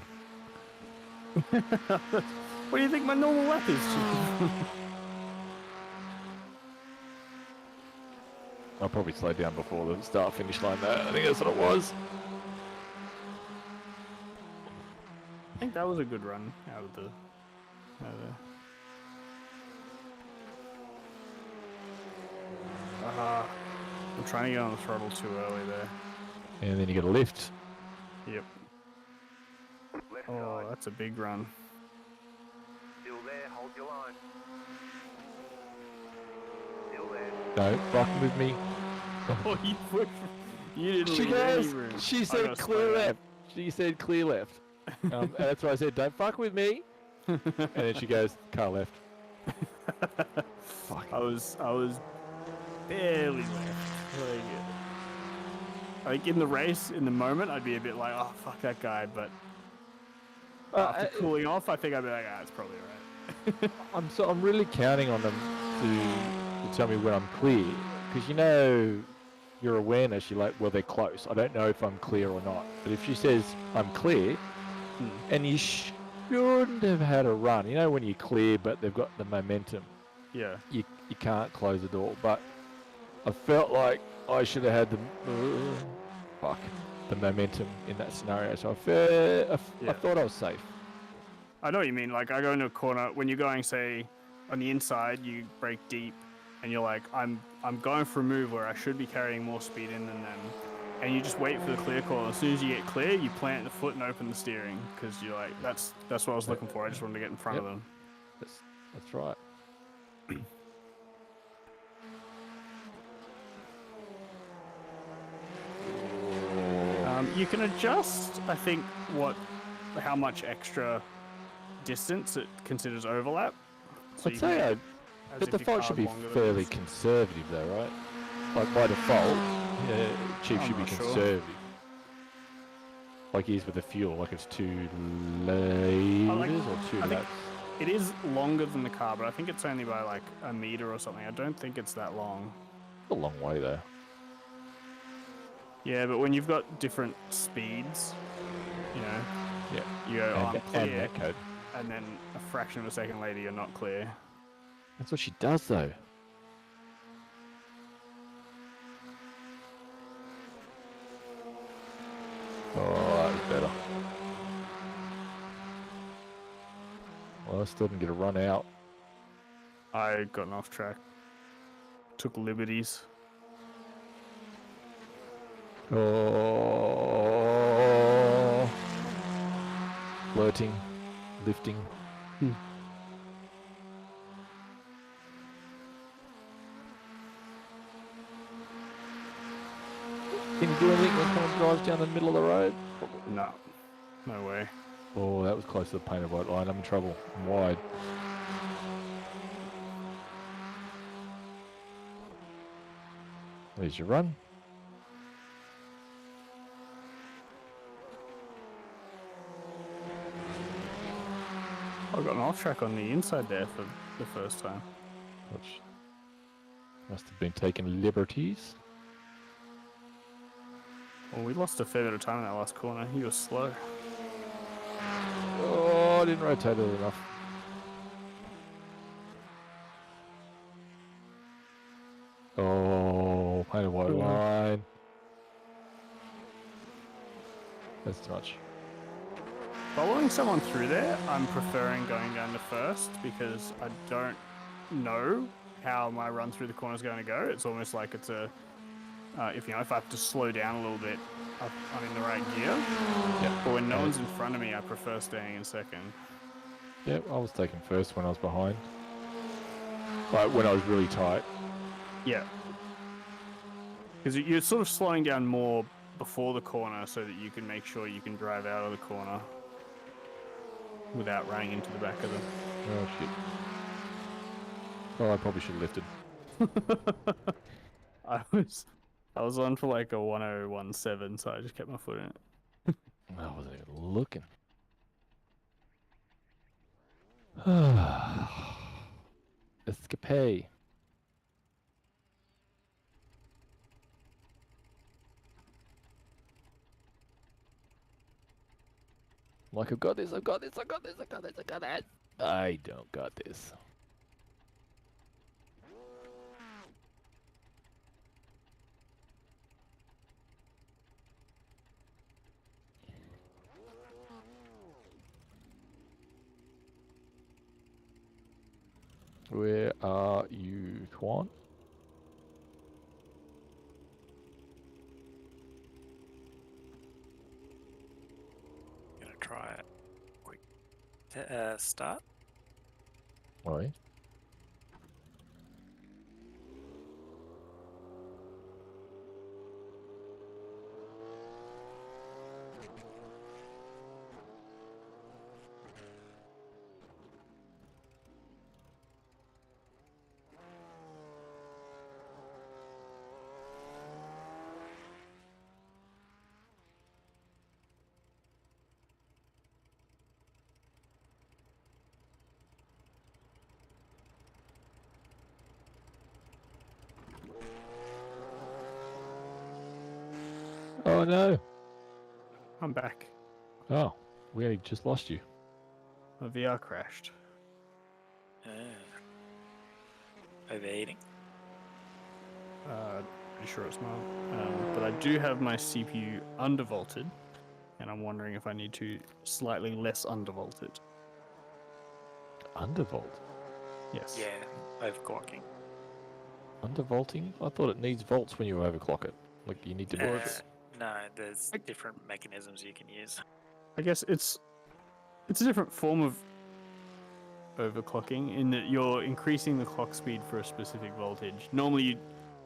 What do you think my normal lap is? I'll probably slow down before the start-finish line there. I think that's what it was. I think that was a good run out of there. I'm trying to get on the throttle too early there. And then you get a lift. Yep. Left Oh, side. that's a big run. Still there, hold your line. Still there. No, fucking with me. Oh, you didn't She leave any goes. room. She I said gotta clear slow down. left. She said clear left. And that's why I said, don't fuck with me. And then she goes, car left. Fuck. I was barely left. Like in the race, in the moment, I'd be a bit like, oh fuck that guy, but after cooling off, I think I'd be like, ah, it's probably alright. I'm really counting on them to tell me when I'm clear, because you know your awareness. You're like, well, they're close. I don't know if I'm clear or not. But if she says I'm clear, and you shouldn't have had a run. You know when you're clear, but they've got the momentum. Yeah. You can't close the door. But I felt like I should have had the momentum in that scenario. So I thought I was safe. I know what you mean. Like, I go into a corner when you're going, say, on the inside, you brake deep, and you're like, I'm going for a move where I should be carrying more speed in than them, and you just wait for the clear call. As soon as you get clear, you plant the foot and open the steering, because you're like, that's what I was looking for. I just wanted to get in front of them. That's right. You can adjust, I think, how much extra distance it considers overlap. So I'd say the default should be fairly conservative, though, right? Like by default, Chief I'm should be not sure. conservative. Like he is with the fuel, like it's 2 liters or 2 laps. It is longer than the car, but I think it's only by like a meter or something. I don't think it's that long. A long way though. Yeah, but when you've got different speeds, you know, Yeah. you go, oh, I'm And clear, that code. and then a fraction of a second later, you're not clear. That's what she does though. Oh, that was better. Well, I still didn't get a run out. I got off track. Took liberties. Oh, flirting, lifting. Can you do anything when someone drives down the middle of the road? No, no way. Oh, that was close to the painted white line. I'm in trouble. I'm wide. There's your run. I got an off track on the inside there for the first time. Which must have been taking liberties. Well, we lost a fair bit of time in that last corner. He was slow. Oh, I didn't rotate it enough. Oh, painted white line. That's too much. Following someone through there, I'm preferring going down to first because I don't know how my run through the corner is going to go. It's almost like it's a if I have to slow down a little bit, I'm in the right gear. Yeah. But when no one's in front of me, I prefer staying in second. Yeah, I was taking first when I was behind. Like when I was really tight. Yeah. Because you're sort of slowing down more before the corner so that you can make sure you can drive out of the corner without running into the back of them. Oh shit. Well, I probably should have lifted. I was on for like a 1017, so I just kept my foot in it. I wasn't even looking. Escape. Like, I've got this, I've got this, I've got this, I've got this, I've got that. I don't got this. Where are you, Tuan? Gonna try it. Quick start. Oi. Oh no. I'm back. Oh, we just lost you. My VR crashed. Overheating. Pretty sure it's not. But I do have my CPU undervolted, and I'm wondering if I need to slightly less undervolt it. Undervolt? Yes. Yeah, overclocking. Undervolting? I thought it needs volts when you overclock it. Like, you need to be... No, there's different mechanisms you can use. I guess it's a different form of overclocking in that you're increasing the clock speed for a specific voltage. Normally you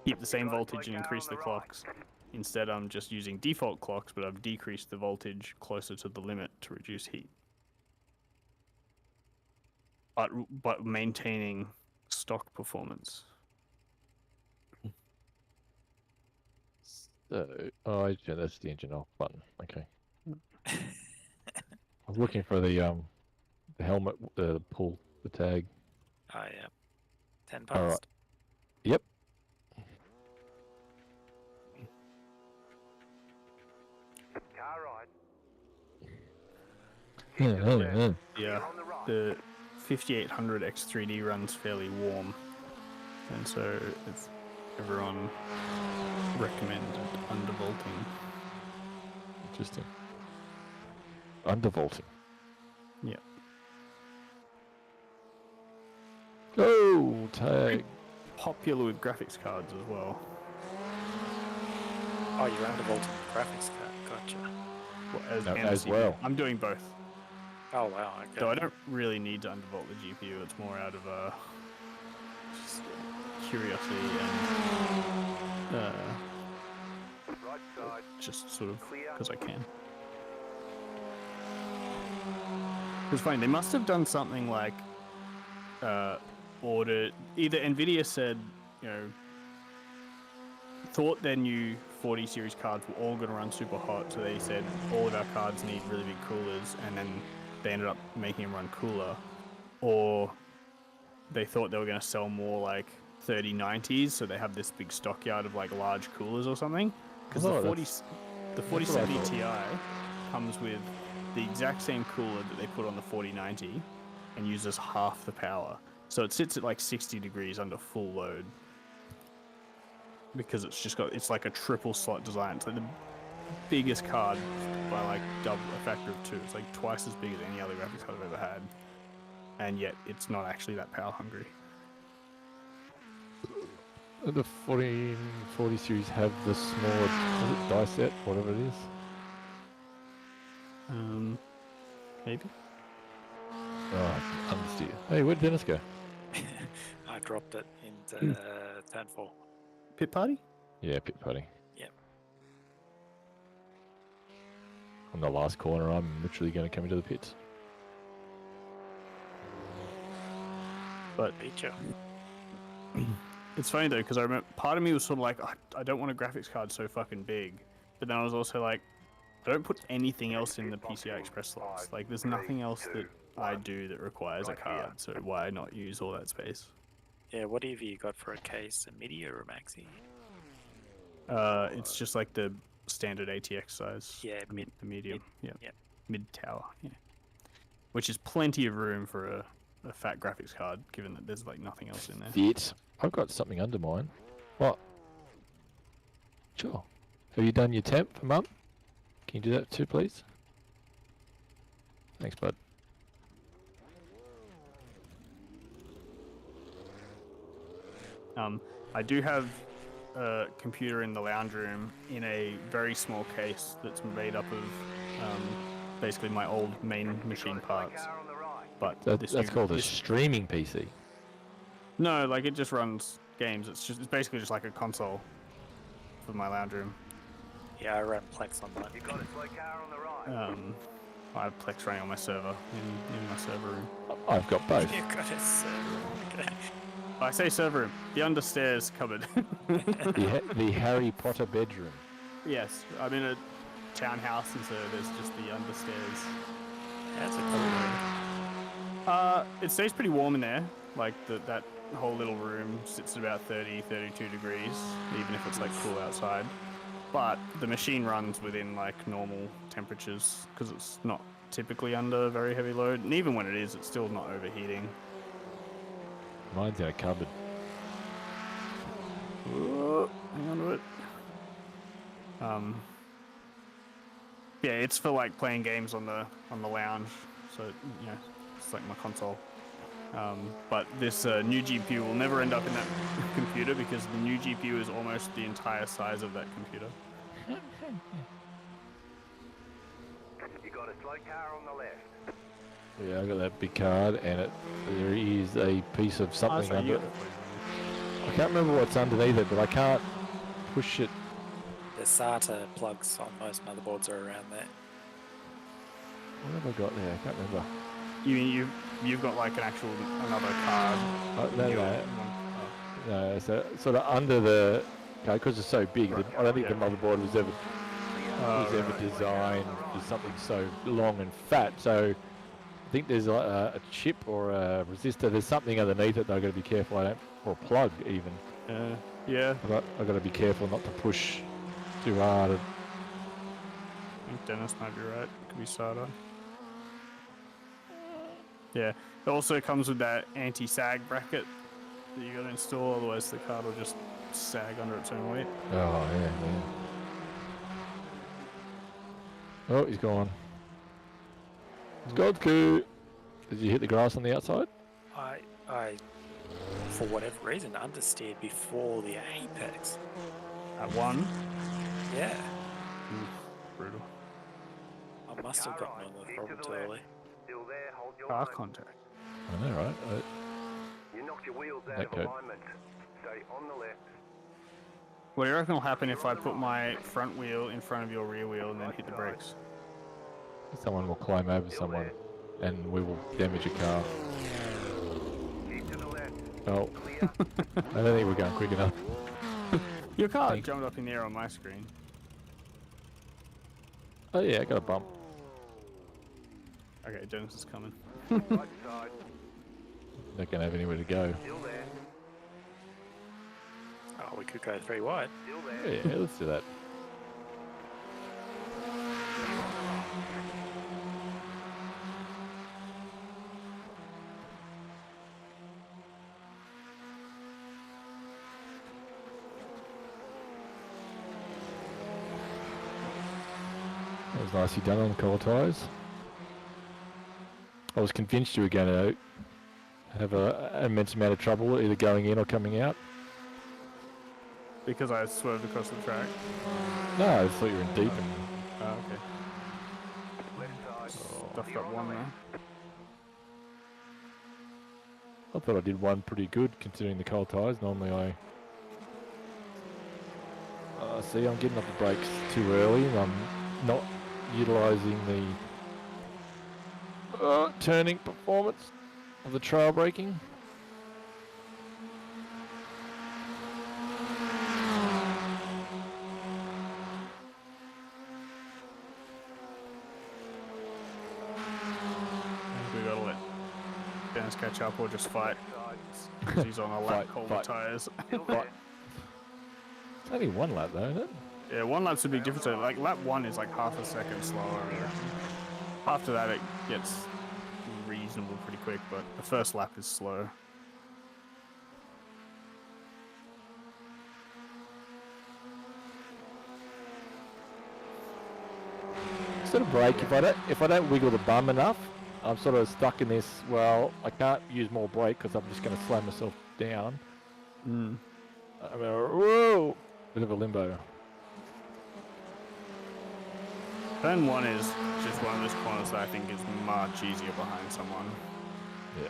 keep the same voltage and increase the clocks. Instead I'm just using default clocks, but I've decreased the voltage closer to the limit to reduce heat. But maintaining stock performance. So, oh, yeah, that's the engine off button. Okay. I was looking for the helmet, pull the tag. Oh yeah. 10 All right. past. Yep. Car ride. Yeah, You're on the right. the 5800 X3D runs fairly warm, and so it's everyone recommended undervolting. Interesting. Undervolting. Yeah. Oh, tag. Popular with graphics cards as well. Oh, you're undervolting the graphics card. Gotcha. As well. I'm doing both. Oh wow. Okay. So I don't really need to undervolt the GPU. It's more out of just curiosity and Right side. just sort of Clear. because I can. It's funny. They must have done something like ordered. Either Nvidia said, thought their new 40 series cards were all going to run super hot, so they said all of our cards need really big coolers, and then they ended up making them run cooler. Or they thought they were going to sell more like 3090s, so they have this big stockyard of like large coolers or something. Because the 4070 Ti comes with the exact same cooler that they put on the 4090 and uses half the power. So it sits at like 60 degrees under full load. Because it's like a triple slot design. It's like the biggest card by like double, a factor of 2. It's like twice as big as any other graphics card I've ever had. And yet it's not actually that power hungry. The 40 series have the smaller die set, whatever it is. Maybe. Oh, understeer. Hey, where'd Dennis go? I dropped it into turn 4. Pit party? Yeah, pit putting. Yep. On the last corner, I'm literally going to come into the pits. But Beat you. it's funny though, because I remember part of me was sort of like, I don't want a graphics card so fucking big. But then I was also like, I don't put anything else in the PCI Express slots. Like, there's nothing else that I do that requires a card, so why not use all that space? Yeah, what have you got for a case? A midi or a maxi? It's just like the standard ATX size. Yeah, mid. The medium. Yeah. Yep. Mid tower. Yeah. Which is plenty of room for a fat graphics card, given that there's like nothing else in there. Fit. I've got something under mine. What? Sure. Have you done your temp for Mum? Can you do that too, please? Thanks, bud. I do have a computer in the lounge room in a very small case that's made up of basically my old main machine parts. But That's called a streaming PC. No, like it just runs games. It's basically just like a console for my lounge room. Yeah, I run Plex on that. You got a slow car on the right. I have Plex running on my server in my server room. I've got both. You've got a server. Okay. I say server room, the understairs cupboard. the Harry Potter bedroom. Yes, I'm in a townhouse, and so there's just the understairs. That's a cool room. It stays pretty warm in there. Like that whole little room sits at about 30, 32 degrees, even if it's like cool outside. But the machine runs within like normal temperatures because it's not typically under very heavy load, and even when it is, it's still not overheating. Mine's in a cupboard. Oh, hang on to it. Yeah, it's for like playing games on the lounge, so you know, it's like my console. But this new GPU will never end up in that computer because the new GPU is almost the entire size of that computer. You got a slow car on the left. Yeah, I got that big card, and there is a piece of something sorry, under it. I can't remember what's underneath it, but I can't push it. The SATA plugs on most motherboards are around there. What have I got there? I can't remember. You mean you've got like another card? No, so sort of under the card, because it's so big. I don't think the motherboard was ever designed for something so long and fat. So I think there's a chip or a resistor. There's something underneath it that I've got to be careful. Or a plug even. Yeah. I've got to be careful not to push too hard. I think Dennis might be right. Could be SATA. Yeah. It also comes with that anti-sag bracket that you got to install, otherwise the card will just sag under its own weight. Oh yeah. Oh, he's gone. God's coup. Did you hit the grass on the outside? I for whatever reason understeered before the apex. At one. Yeah. Brutal. I must have gotten on the throttle too early. Still there, hold your Car line. contact. I know, right? You knocked your wheels out That of code. alignment. Stay on the left. What do you reckon will happen if I put my front wheel in front of your rear wheel and then hit the brakes? Someone will climb over someone, and we will damage a car. Keep to the left. Oh, Clear. I don't think we're going quick enough. Your car Thank- jumped up in the air on my screen. Oh yeah, I got a bump. Okay, Dennis is coming. Right side. Not going to have anywhere to go. Still there. Oh, we could go 3 wide. Still there. Yeah, let's do that. That was nicely done on the cold tyres. I was convinced you were going to have an immense amount of trouble either going in or coming out. Because I swerved across the track. No, I thought you were in deep. And, Oh, okay. Left side. Stuffed You're up on one the there. left. I thought I did one pretty good considering the cold tyres. Normally I... see, I'm getting off the brakes too early and I'm not utilising the turning performance of the trail braking. I think we gotta let Dennis catch up or just fight. Side. 'Cause he's on a lap Fight, colder fight. tyres. Still there. It's only one lap though, isn't it? Yeah, one lap's a big difference. So, like lap 1 is like half a second slower. After that, it gets reasonable pretty quick, but the first lap is slow. Sort of brake, if I don't wiggle the bum enough, I'm sort of stuck in this, well, I can't use more brake because I'm just going to slam myself down. Mm. I mean, whoa! Bit of a limbo. Turn 1 is just one of those corners that I think is much easier behind someone. Yeah.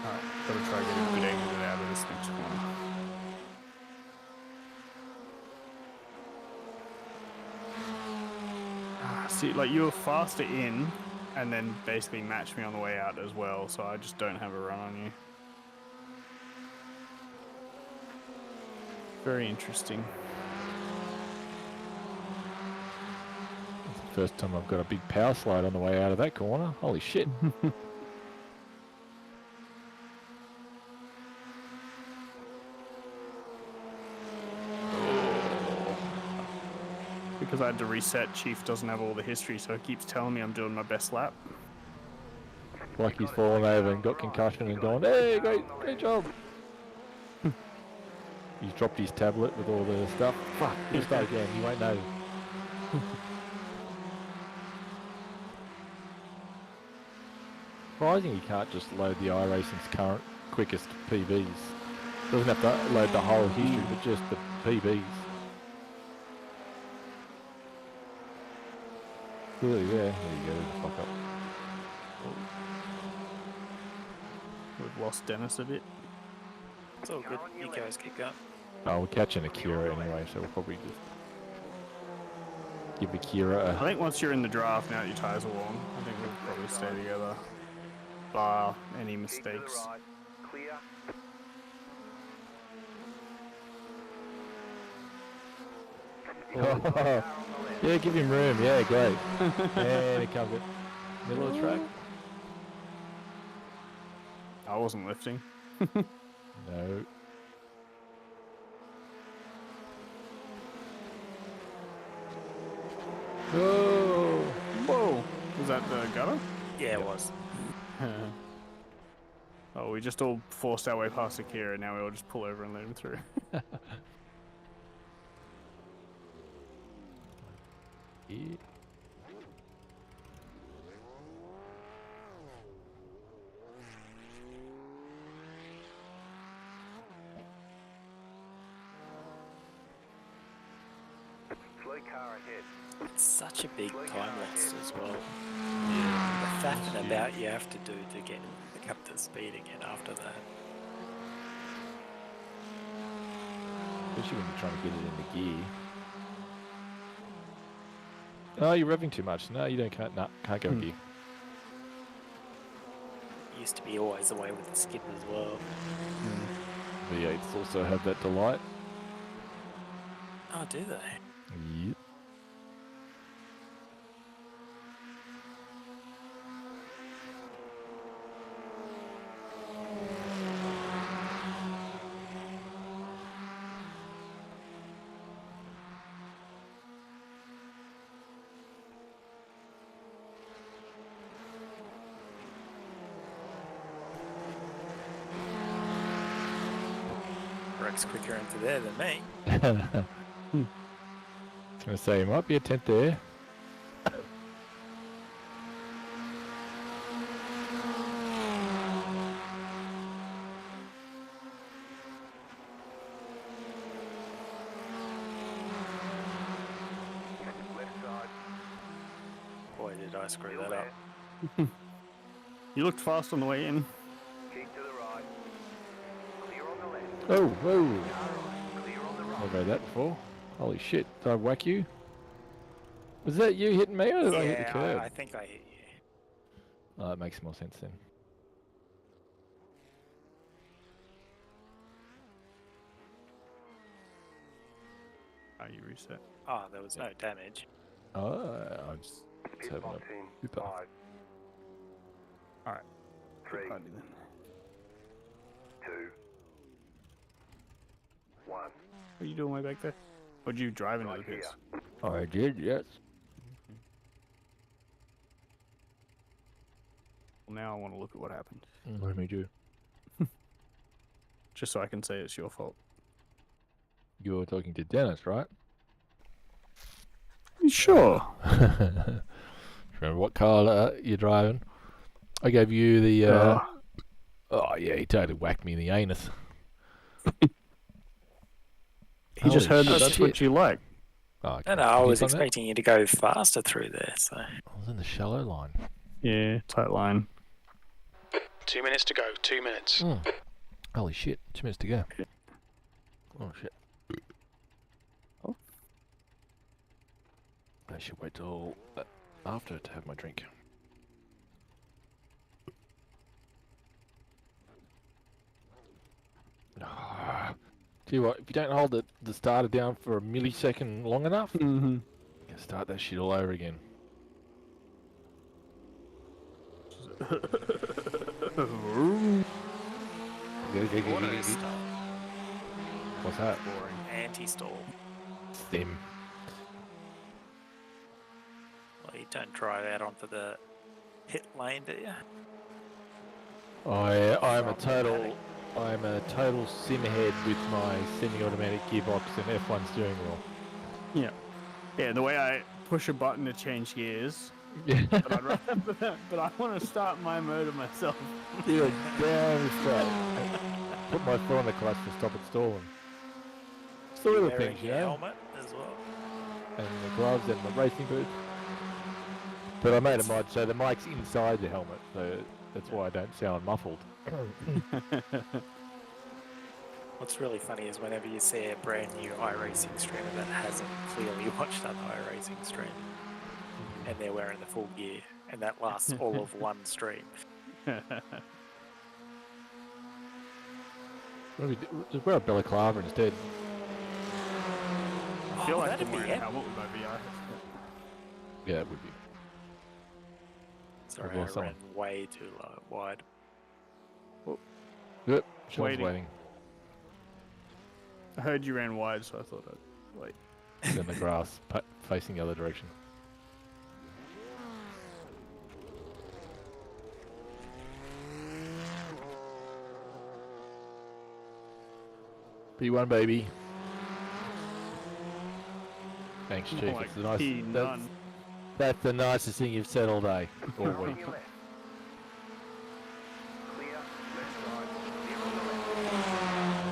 Alright, gotta try getting a good exit out of this next corner. See, like you were faster in, and then basically matched me on the way out as well, so I just don't have a run on you. Very interesting. It's the first time I've got a big power slide on the way out of that corner. Holy shit. Because I had to reset, Chief doesn't have all the history, so he keeps telling me I'm doing my best lap. Like he's fallen over and got concussion and gone, hey, great job. He's dropped his tablet with all the stuff. Fuck, he'll start again, he won't know. Surprising he can't just load the iRacing's current quickest PBs. Doesn't have to load the whole history, but just the PBs. Clearly there. There you go, fuck up. We've lost Dennis a bit. It's all good. You guys keep going. Oh, we're catching Akira anyway, so we'll probably just give Akira I think once you're in the draft, now that your tyres are warm, I think we'll probably stay together. Bar any Keep to the mistakes. right. Clear. a... Yeah, give him room. Yeah, great. And he comes it. Middle of the track? I wasn't lifting. No. Oh! Whoa! Was that the gutter? Yeah, it was. Oh, we just all forced our way past Akira, now we all just pull over and let him through. Yeah. Slow car ahead. It's such a big time loss as well. The faffing about you have to do to get up to speed again after that. Especially when you're trying to get it in the gear. Oh, you're revving too much. No, you can't go in gear. Used to be always the way with the skip as well. V8s also have that delight. Oh, do they? Yep. Brac's quicker into there than me. I was going to say, he might be a 10th there. did I screw Still that up? there. You looked fast on the way in. Keep to the right. Clear on the left. Oh, whoa. Car right. Clear on the right. I've heard that before. Holy shit, did I whack you? Was that you hitting me or did I hit the curb? I think I hit you. Oh, that makes more sense then. Oh, you reset. Oh, there was no damage. Oh, I'm just Pit having box a in. super. 5, Alright. 3, Party then. 2, 1. What are you doing way back there? Or did you drive into Right the pits? here. I did, yes. Well, now I want to look at what happened. Let me do. Just so I can say it's your fault. You're talking to Dennis, right? Sure. Remember what car you're driving? I gave you the. Oh yeah, he totally whacked me in the anus. He just Holy heard that that's what shit. you like. Oh, No, okay. I Did you was find that? expecting you to go faster through there. So I was in the shallow line. Yeah, tight line. 2 minutes to go. 2 minutes. Holy shit! 2 minutes to go. Oh shit. Oh. I should wait till after to have my drink. Tell you what, if you don't hold the starter down for a millisecond long enough, Mm-hmm. you can start that shit all over again. auto stop, What's that? boring anti-stall. Them. Well, you don't drive out onto the pit lane, do you? I'm a total simhead with my semi-automatic gearbox and F1 steering wheel. Yeah. Yeah, the way I push a button to change gears. Yeah. But I want to start my motor myself. Yeah, damn straight. Put my foot on the clutch to stop it stalling. It's the little Wearing things, you your know? helmet as well. And the gloves and the racing boots. But I made a mod so the mic's inside the helmet, so that's why I don't sound muffled. What's really funny is whenever you see a brand new iRacing streamer that hasn't clearly watched an iRacing stream, and they're wearing the full gear, and that lasts all of one stream. Just wear a balaclava instead. I feel like that'd I'm be wearing a it. helmet with my VR. Yeah, it would be. Sorry, I've I lost ran way too wide. Yep, Sean's Waiting. waiting. I heard you ran wide, so I thought I'd wait. He's in the grass, facing the other direction. P1 baby. Thanks, Chief. Like It's the nice, P9. that's the nicest thing you've said all day, all On week. your left. Clear. Left side. Clear on the left.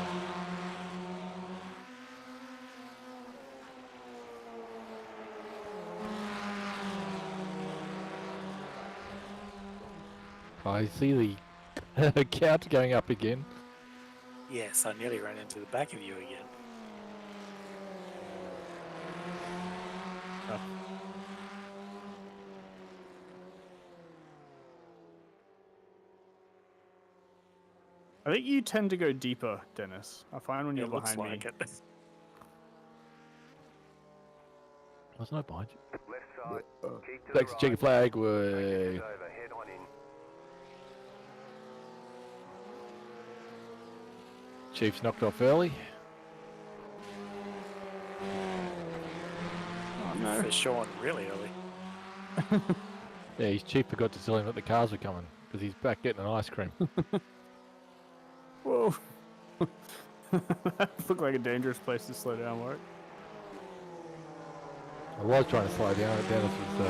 I see the count going up again. Yes, I nearly ran into the back of you again. I think you tend to go deeper, Dennis. I find when you're It looks behind me. like it. Wasn't I behind you? Left side. Keep to Thanks, the check right. flag. Take Way. it over. Head on in. Chief's knocked off early. Oh no. For Sean, really early. Yeah, his chief forgot to tell him that the cars were coming because he's back getting an ice cream. Whoa. Looked like a dangerous place to slow down, Warwick. I was trying to slow down, but Dennis was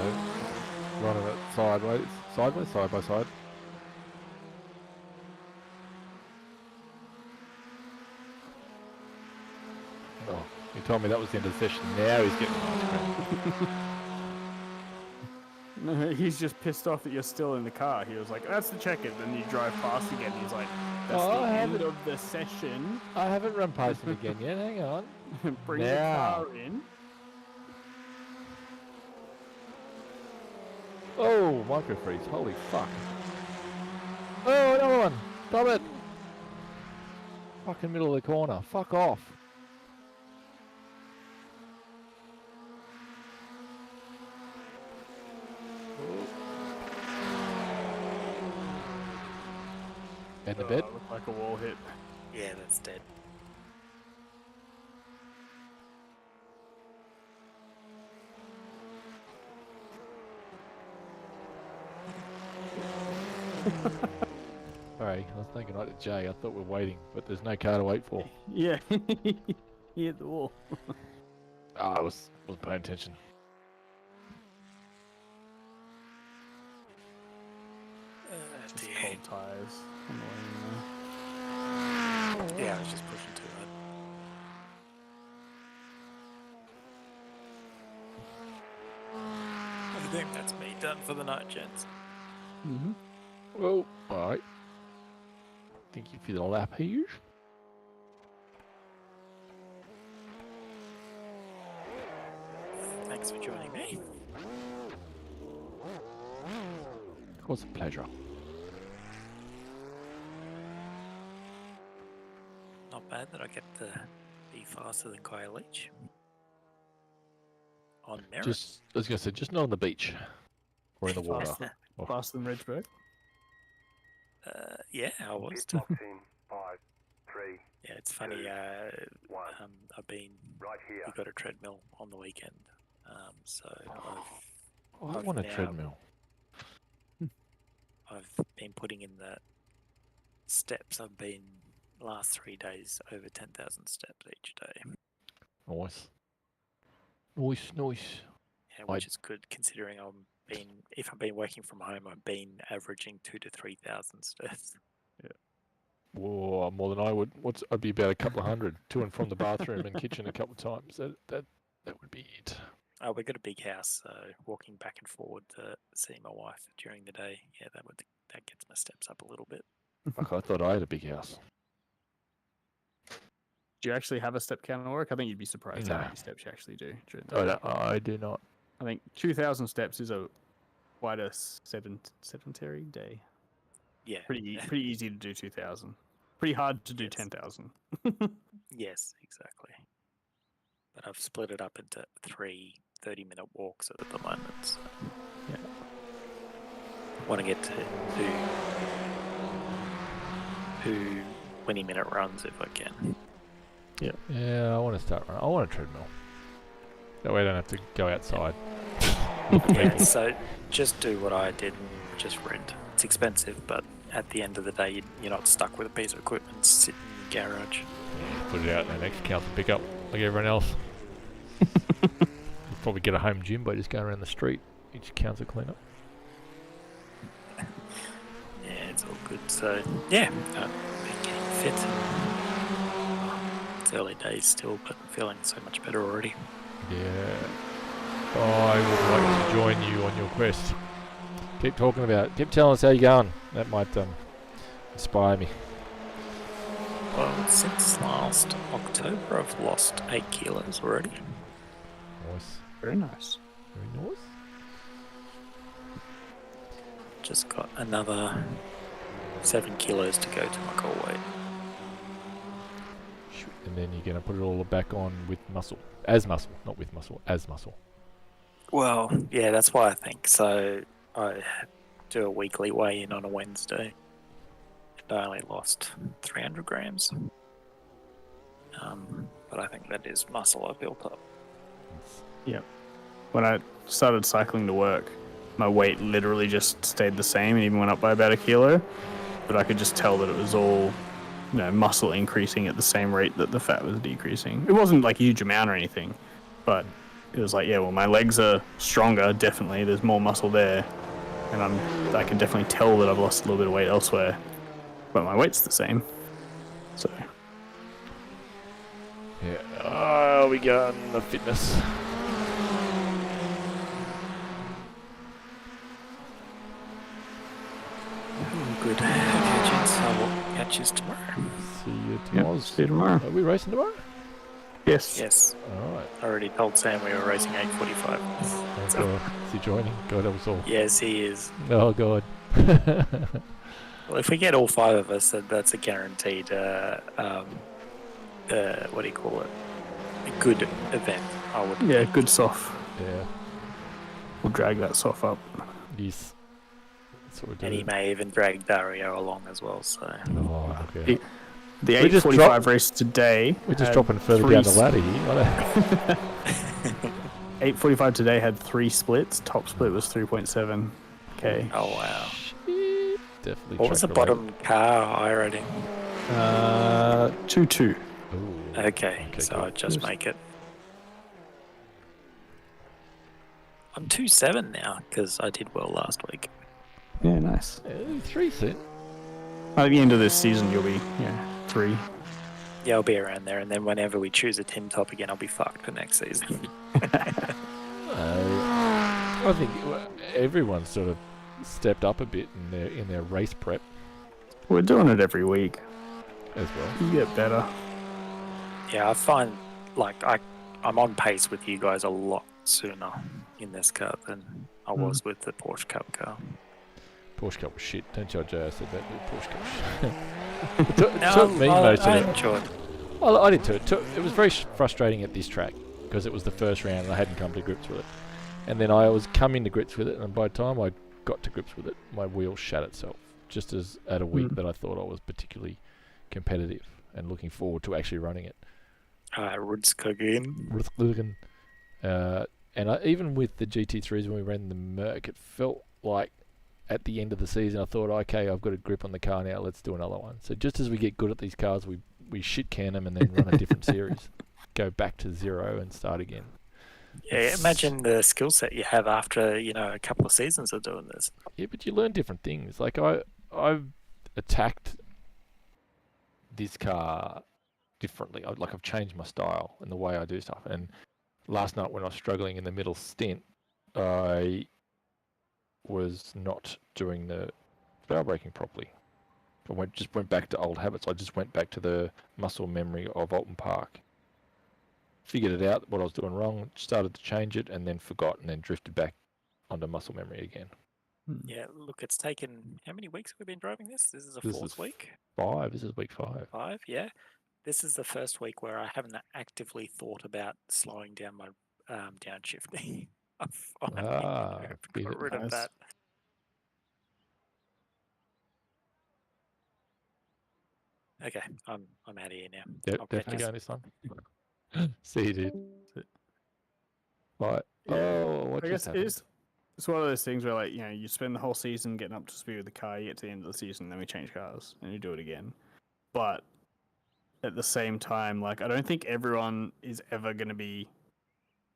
running it sideways, side by side. Oh, he told me that was the end of the session. Now he's getting an ice cream. No, he's just pissed off that you're still in the car. He was like, "That's the check-in." Then you drive past again. He's like, "That's Oh, the I end haven't- of the session. I haven't run past him again yet. Hang on. Bring Now. the car in." Oh, micro freeze. Holy fuck. Oh, another one. Stop it. Fucking middle of the corner. Fuck off. In the bed. Looked like a wall hit. Yeah, that's dead. Sorry, I was thinking like to Jay. I thought we were waiting, but there's no car to wait for. Yeah, he hit the wall. I wasn't paying attention. Just Dear. cold tires. Yeah, I was just pushing too hard. I think that's me done for the night, gents. Mm-hmm. Well, alright. Thank you for the lap here. Thanks for joining me. It was a pleasure. Not bad that I get to be faster than Kyle Leach. On merit. I was gonna say, just not on the beach or in the water. Faster, faster than Redsburg. Yeah, I was. Pit box in 5, 3, Yeah, it's funny. 1. I've been. Right here. We got a treadmill on the weekend, so I I've want a now- treadmill. I've been putting in the steps. I've been last 3 days over 10,000 steps each day. Nice. Nice. Yeah, which is good considering if I've been working from home, I've been averaging 2,000 to 3,000 steps. Whoa, more than I would. I'd be about a couple of hundred to and from the bathroom and kitchen a couple of times. That would be it. Oh, we've got a big house, so walking back and forward to see my wife during the day, yeah, that gets my steps up a little bit. Fuck, I thought I had a big house. Do you actually have a step count at work? I think you'd be surprised how No. many steps you actually do. During the day. I do not. I think 2,000 steps is quite a sedentary day. Yeah. Pretty easy to do 2,000. Pretty hard to do 10,000. Yes, exactly. But I've split it up into 3 30-minute walks at the moment. So Yeah. want to get to two 20-minute runs if I can. Yeah, I want to start running. I want a treadmill. That way I don't have to go outside. Yeah, so just do what I did and just rent. It's expensive, but at the end of the day, you're not stuck with a piece of equipment sitting in the garage. Put it out in the next council pickup like everyone else. You'll probably get a home gym by just going around the street. Each council cleanup. Yeah, it's all good. So, yeah, I've been getting fit. It's early days still, but I'm feeling so much better already. Yeah. I would like to join you on your quest. Keep talking about it. Keep telling us how you're going. That might inspire me. Well, since last October, I've lost 8 kilos already. Nice. Very nice. Very nice. Just got another 7 kilos to go to my goal weight. And then you're going to put it all back on with muscle. As muscle. Not with muscle. As muscle. Well, yeah, that's why I think. So I do a weekly weigh-in on a Wednesday. And I only lost 300 grams. But I think that is muscle I built up. When I started cycling to work, my weight literally just stayed the same and even went up by about 1 kilo. But I could just tell that it was all, muscle increasing at the same rate that the fat was decreasing. It wasn't like a huge amount or anything, but it was like, yeah, well, my legs are stronger, definitely. There's more muscle there. And I can definitely tell that I've lost a little bit of weight elsewhere. But my weight's the same. So, Yeah. Oh, we got the fitness. good. Okay, gents, I will catch you tomorrow. See you Yep, tomorrow. see you tomorrow. Are we racing tomorrow? Yes. Yes, All right. I already told Sam we were racing 8:45. Oh God, is he joining? God help us all. Yes, he is. Oh God. Well, if we get all 5 of us, then that's a guaranteed, what do you call it? A good event, I would Yeah, think. good soft. Yeah. We'll drag that soft up. Yes. That's what we do. And he may even drag Dario along as well, so... Oh, okay. The We just 8:45 race today. We're just had dropping further three down the ladder here. 8:45 today had 3 splits. Top split was 3.7k. Oh, wow. Shit. Definitely. What was the track bottom car I rating? 2-2. Ooh. Okay, Okay, so cool. I just make it. I'm 2-7 now, because I did well last week. Yeah, nice. 3 cent. At the end of this season, you'll be 3. Yeah, I'll be around there, and then whenever we choose a tin top again, I'll be fucked for next season. I think everyone's sort of stepped up a bit in their race prep We're doing it every week. as well. You get better. Yeah, I find like I'm on pace with you guys a lot sooner in this car than I was with the Porsche Cup car. Porsche Cup was shit. Don't tell Jay I said that. The Porsche Cup was shit. It took me I most of it. enjoyed. I did too. It was very frustrating at this track because it was the first round and I hadn't come to grips with it. And then I was coming to grips with it, and by the time I got to grips with it, my wheel shat itself. Just as at a week that I thought I was particularly competitive and looking forward to actually running it. Rudskogen. And even with the GT3s when we ran the Merc, it felt like at the end of the season I thought, okay, I've got a grip on the car now, let's do another one. So just as we get good at these cars, we shit can them and then run a different series. Go back to 0 and start again. Yeah, imagine the skill set you have after, a couple of seasons of doing this. Yeah, but you learn different things. Like I've attacked this car differently. I've changed my style and the way I do stuff. And last night when I was struggling in the middle stint, I was not doing the barrel braking properly. I just went back to old habits. I just went back to the muscle memory of Oulton Park. Figured it out, what I was doing wrong, started to change it, and then forgot, and then drifted back onto muscle memory again. Yeah, look, it's taken, how many weeks have we been driving this? This is the This 4th is week? 5. This is week 5. 5, yeah. This is the first week where I haven't actively thought about slowing down my downshifting. I've finally got rid of that. Okay, I'm out of here now. Yep, I'll definitely catch going this time. See you, dude. Right. Yeah, Oh, what I just guess happened? it's one of those things where, like, you spend the whole season getting up to speed with the car, you get to the end of the season, then we change cars, and you do it again. But at the same time, like, I don't think everyone is ever going to be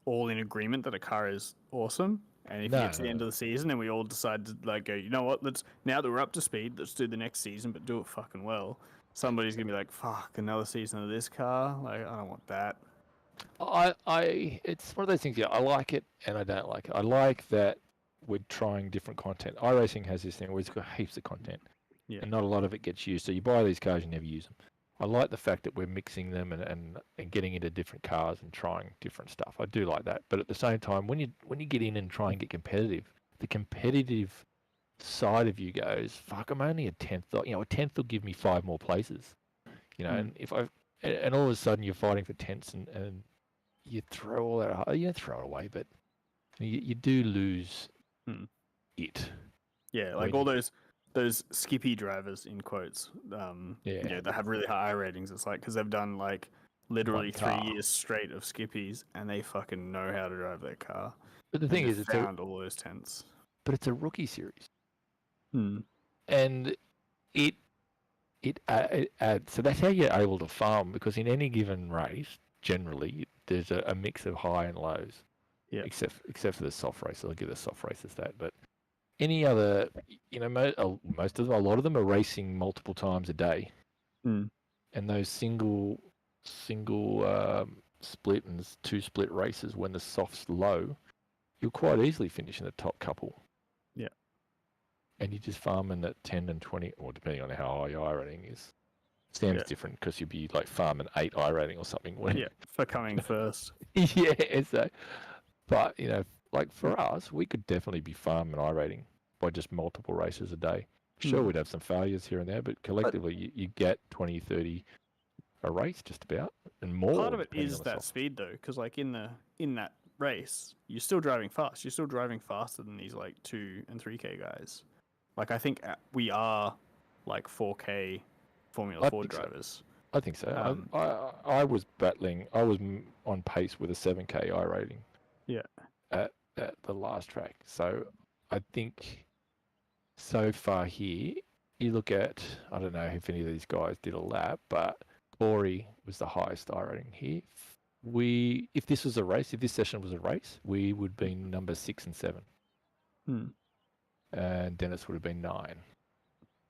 all in agreement that a car is awesome. And if you get to the end of the season and we all decide to, like, go, you know what, now that we're up to speed, let's do the next season, but do it fucking well. Somebody's going to be like, fuck, another season of this car? Like, I don't want that. It's one of those things, I like it and I don't like it. I like that we're trying different content. iRacing has this thing where it's got heaps of content and not a lot of it gets used. So you buy these cars, you never use them. I like the fact that we're mixing them and getting into different cars and trying different stuff. I do like that. But at the same time, when you get in and try and get competitive, the competitive side of you goes, fuck, I'm only a 10th. A 10th will give me 5 more places. And and all of a sudden you're fighting for tenths and you throw all that. You don't throw it away, but you do lose it. Yeah, like all those skippy drivers in quotes. That have really high ratings. It's like because they've done like literally 3 years straight of skippies, and they fucking know how to drive their car. But the thing is, it's found all those tenths. But it's a rookie series, and it adds. So that's how you're able to farm, because in any given race, generally there's a mix of high and lows. Yeah. Except for the soft race, I'll give the soft races that. But any other, most of them, a lot of them are racing multiple times a day, and those single split and 2 split races when the soft's low, you'll quite easily finish in the top couple. Yeah. and you're just farming at 10 and 20, or depending on how high your I rating is. Sam's Yeah. different because you'd be like farming 8 I rating or something. Yeah, for coming first. Yeah, so, but like for us, we could definitely be farming I rating by just multiple races a day. Sure, we'd have some failures here and there, but collectively you get 20, 30 a race just about, and more. Part of it depending is on the that soft. speed though, because like in that race, you're still driving fast. You're still driving faster than these like 2 and 3K guys. Like I think we are like 4K Formula 4 think so. drivers. I think so. Um, I was battling. I was on pace with a 7K I rating. Yeah. At the last track, so I think so far here, you look at, I don't know if any of these guys did a lap, but Corey was the highest I rating here. If this was a race, if this session was a race, we would be number 6 and 7. And Dennis would have been 9.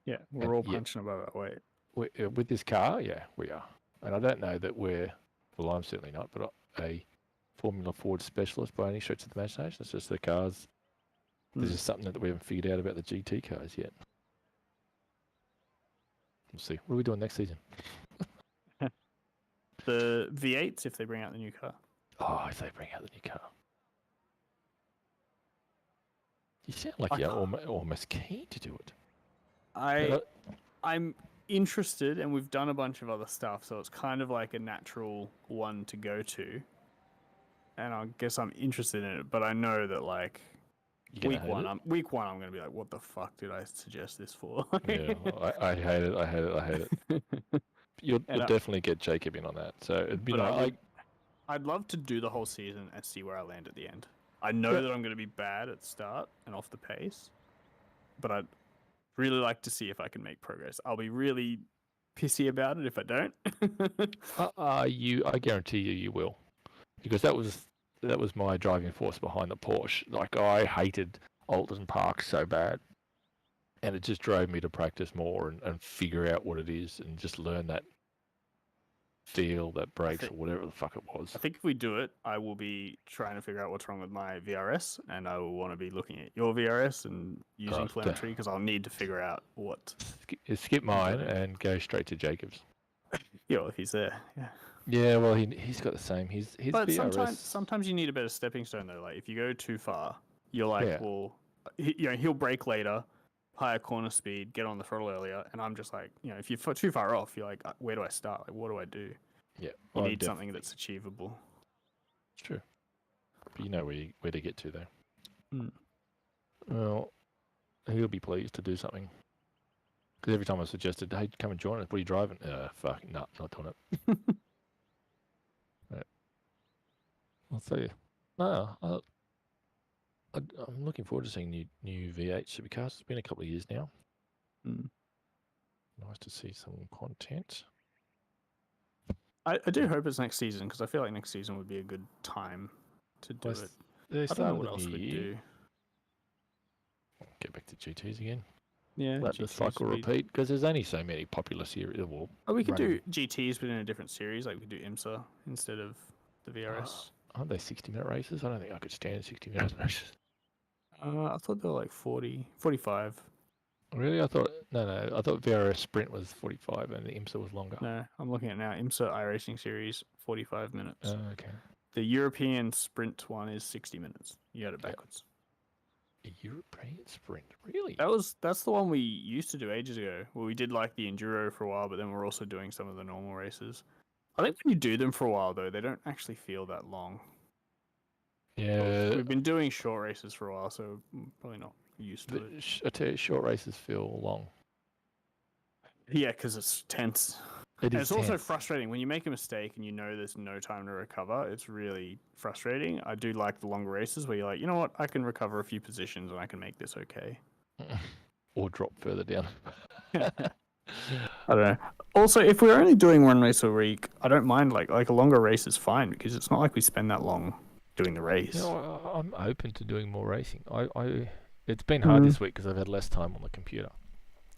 Yeah, we're And all punching above our weight. With this car, yeah, we are. And I don't know that well, I'm certainly not, but a Formula Ford specialist by any stretch of the imagination. It's just the cars. There's just something that we haven't figured out about the GT cars yet. We'll see. What are we doing next season? The V8s, if they bring out the new car. Oh, if they bring out the new car. You sound like you're almost keen to do it. I'm interested, and we've done a bunch of other stuff, so it's kind of like a natural one to go to. And I guess I'm interested in it, but I know that like week one, I'm gonna be like, what the fuck did I suggest this for? Yeah, I hate it. I hate it. You'll definitely get Jacob in on that. So I'd love to do the whole season and see where I land at the end. I know that I'm going to be bad at the start and off the pace, but I'd really like to see if I can make progress. I'll be really pissy about it if I don't. I guarantee you will, because that was my driving force behind the Porsche. Like, I hated Oulton Park so bad, and it just drove me to practice more and figure out what it is and just learn that feel, that brakes, or whatever the fuck it was. I think if we do it, I will be trying to figure out what's wrong with my VRS, and I will want to be looking at your VRS and using telemetry, because I'll need to figure out what. Skip mine and go straight to Jacob's. Yeah, well, if he's there, yeah. Yeah, well, he's got the same. His but VRS... sometimes you need a better stepping stone though. Like if you go too far, you're like, well, he'll brake later, higher corner speed, get on the throttle earlier, and I'm just like, if you're too far off, you're like, where do I start? Like, what do I do? Yeah, you need something that's achievable. It's true, but you know where to get to though. Mm. Well, he'll be pleased to do something. Because every time I suggested, hey, come and join us, what are you driving? Fuck, no, not doing it. Right. I'll tell you. No, I'm looking forward to seeing new V8 supercars. It's been a couple of years now. Nice to see some content. I do hope it's next season, because I feel like next season would be a good time to do it. I don't know what else we'd do. Get back to GTs again. Yeah, let the cycle repeat, because there's only so many popular series. We could do GTs, but in a different series. Like we could do IMSA instead of the VRS. Aren't they 60-minute races? I don't think I could stand 60-minute races. I thought they were like 40, 45. Really? I thought VRS Sprint was 45 and the IMSA was longer. No, I'm looking at now. IMSA iRacing Series, 45 minutes. Oh, okay. The European Sprint one is 60 minutes. You got it backwards. A European Sprint? Really? That's the one we used to do ages ago. Well, we did like the Enduro for a while, but then we're also doing some of the normal races. I think when you do them for a while, though, they don't actually feel that long. Yeah. We've been doing short races for a while, so probably not used to it. I tell you, short races feel long. Yeah, because it's tense. It's also frustrating when you make a mistake and you know there's no time to recover. It's really frustrating. I do like the longer races where you're like, you know what, I can recover a few positions and I can make this okay. Or drop further down. I don't know. Also, if we're only doing one race a week, I don't mind. Like a longer race is fine, because it's not like we spend that long doing the race. No, I'm open to doing more racing. It's been hard this week because I've had less time on the computer.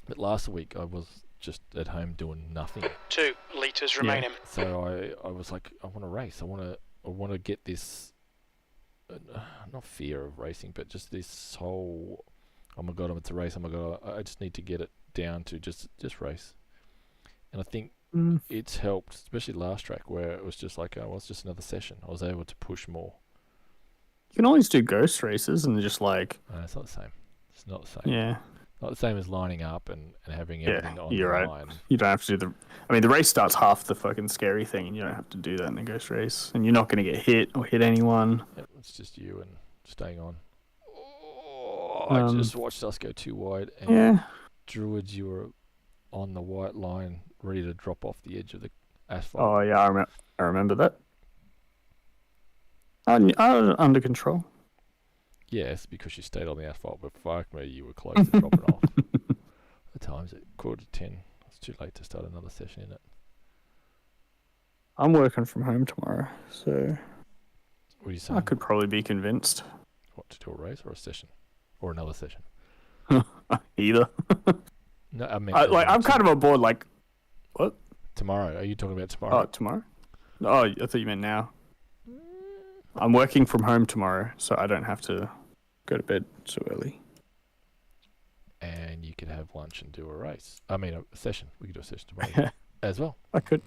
But last week I was just at home doing nothing. 2 litres remaining. So I was like, I want to race. I want to get this, not fear of racing, but just this whole oh my god, it's a race. Oh my god, I just need to get it down to just race. And I think it's helped, especially last track where it was just like, oh, well, it's just another session. I was able to push more. You can always do ghost races and just like. It's not the same. It's not the same. Yeah. Not the same as lining up and having everything on the you're right. line. You don't have to do the. I mean, the race starts half the fucking scary thing, and you don't have to do that in a ghost race, and you're not going to get hit or hit anyone. Yep, it's just you and staying on. Oh, I just watched us go too wide, and Druids, you were on the white line, ready to drop off the edge of the asphalt. Oh yeah, I remember that. I was under control. Yes, because you stayed on the asphalt, but fuck me, you were close to dropping off. The time's at 9:45. It's too late to start another session in it. I'm working from home tomorrow, so What are you saying? I could probably be convinced. What, to do a race or a session? Or another session? Either. No, I mean... I'm kind of on board, like... What? Tomorrow. Are you talking about tomorrow? Oh, tomorrow? Oh, I thought you meant now. I'm working from home tomorrow, so I don't have to go to bed so early. And you could have lunch and do a race. I mean, a session. We could do a session tomorrow as well. I could.